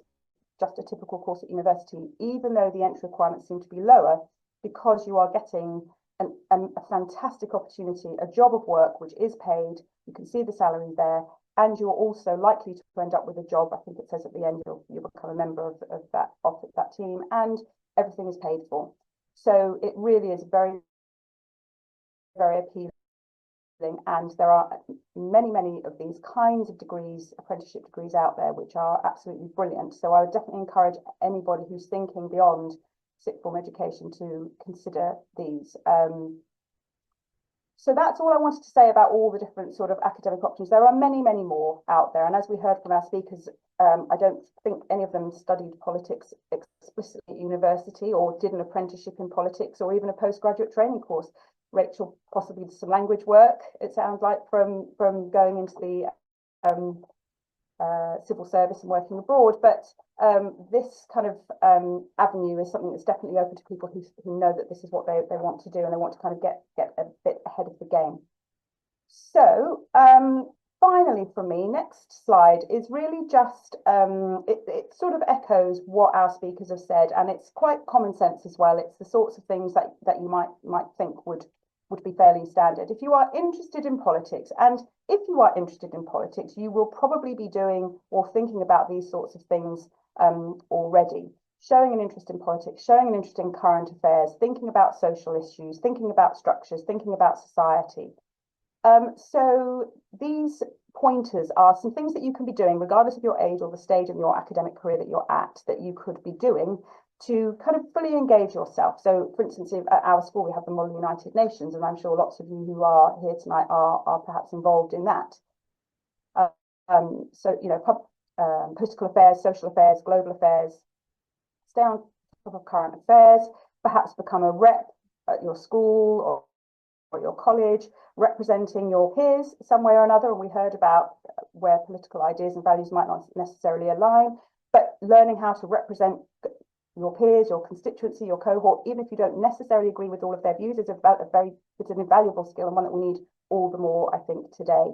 just a typical course at university, even though the entry requirements seem to be lower, because you are getting a fantastic opportunity, a job of work which is paid. You can see the salary there, and you're also likely to end up with a job. I think it says at the end you'll become a member of that team, and everything is paid for. So it really is very, very appealing. And there are many of these kinds of degrees, apprenticeship degrees out there, which are absolutely brilliant. So I would definitely encourage anybody who's thinking beyond sixth form education to consider these. So that's all I wanted to say about all the different sort of academic options. There are many more out there. And as we heard from our speakers, I don't think any of them studied politics explicitly at university, or did an apprenticeship in politics, or even a postgraduate training course. Rachel possibly did some language work, it sounds like, from going into the civil service and working abroad. But this kind of avenue is something that's definitely open to people who know that this is what they want to do, and they want to kind of get a bit ahead of the game. So finally, for me, next slide is really just, it sort of echoes what our speakers have said, and it's quite common sense as well. It's the sorts of things that you might think would be fairly standard. If you are interested in politics, and if you are interested in politics, you will probably be doing or thinking about these sorts of things already. Showing an interest in politics, showing an interest in current affairs, thinking about social issues, thinking about structures, thinking about society. So these pointers are some things that you can be doing, regardless of your age or the stage of your academic career that you're at, that you could be doing to kind of fully engage yourself. So, for instance, at our school, we have the Model United Nations, and I'm sure lots of you who are here tonight are perhaps involved in that. So, you know, political affairs, social affairs, global affairs, stay on top of current affairs, perhaps become a rep at your school or your college, representing your peers some way or another. And we heard about where political ideas and values might not necessarily align, but learning how to represent your peers, your constituency, your cohort, even if you don't necessarily agree with all of their views, is it's an invaluable skill, and one that we need all the more, I think, today.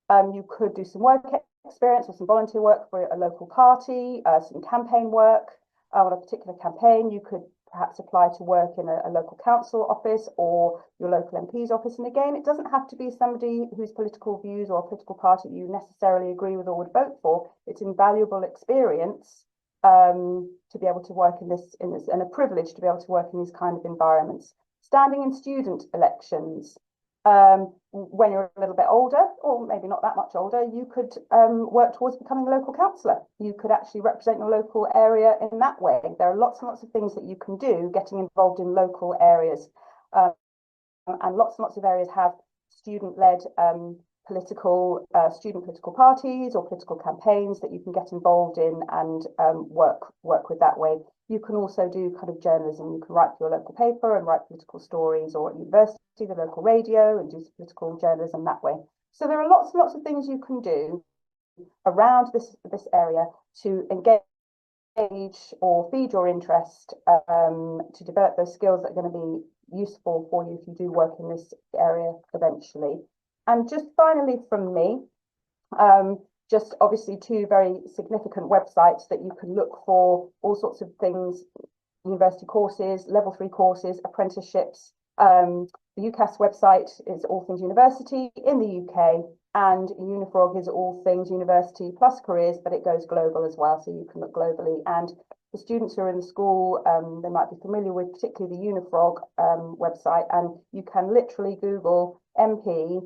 You could do some work experience or some volunteer work for a local party, some campaign work on a particular campaign. You could perhaps apply to work in a local council office or your local MP's office. And again, it doesn't have to be somebody whose political views or political party you necessarily agree with or would vote for. It's invaluable experience to be able to work in this, and a privilege to be able to work in these kind of environments. Standing in student elections. When you're a little bit older, or maybe not that much older, you could work towards becoming a local councillor. You could actually represent your local area in that way. There are lots and lots of things that you can do getting involved in local areas. And lots and lots of areas have student-led student political parties or political campaigns that you can get involved in and work with that way. You can also do kind of journalism. You can write for your local paper and write political stories, or at university, the local radio, and do political journalism that way. So there are lots and lots of things you can do around this area to engage or feed your interest, to develop those skills that are going to be useful for you if you do work in this area eventually. And just finally from me, just obviously two very significant websites that you can look for all sorts of things: university courses, level 3 courses, apprenticeships. The UCAS website is All Things University in the UK, and Unifrog is All Things University plus Careers, but it goes global as well, so you can look globally. And the students who are in the school, they might be familiar with particularly the Unifrog website, and you can literally Google MP,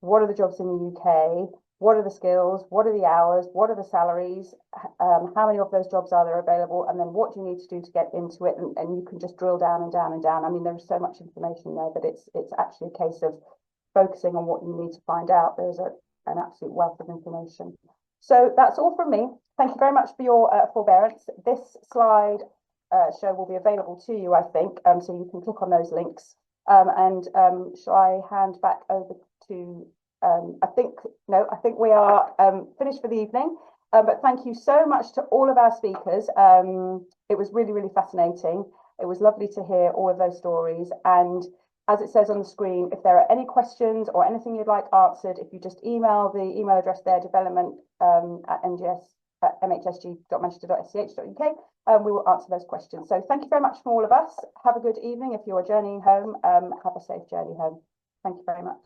what are the jobs in the UK, what are the skills, what are the hours, what are the salaries, how many of those jobs are there available, and then what do you need to do to get into it, and you can just drill down and down and down. I mean, there's so much information there, but it's actually a case of focusing on what you need to find out. There's an absolute wealth of information. So that's all from me. Thank you very much for your forbearance. This slide show will be available to you, I think, so you can click on those links. Shall I hand back over to I think we are finished for the evening, but thank you so much to all of our speakers. It was really, really fascinating. It was lovely to hear all of those stories, and as it says on the screen, if there are any questions or anything you'd like answered, if you just email the email address there, development@mhsg.manchester.sch.uk, we will answer those questions. So thank you very much from all of us. Have a good evening. If you're journeying home, have a safe journey home. Thank you very much.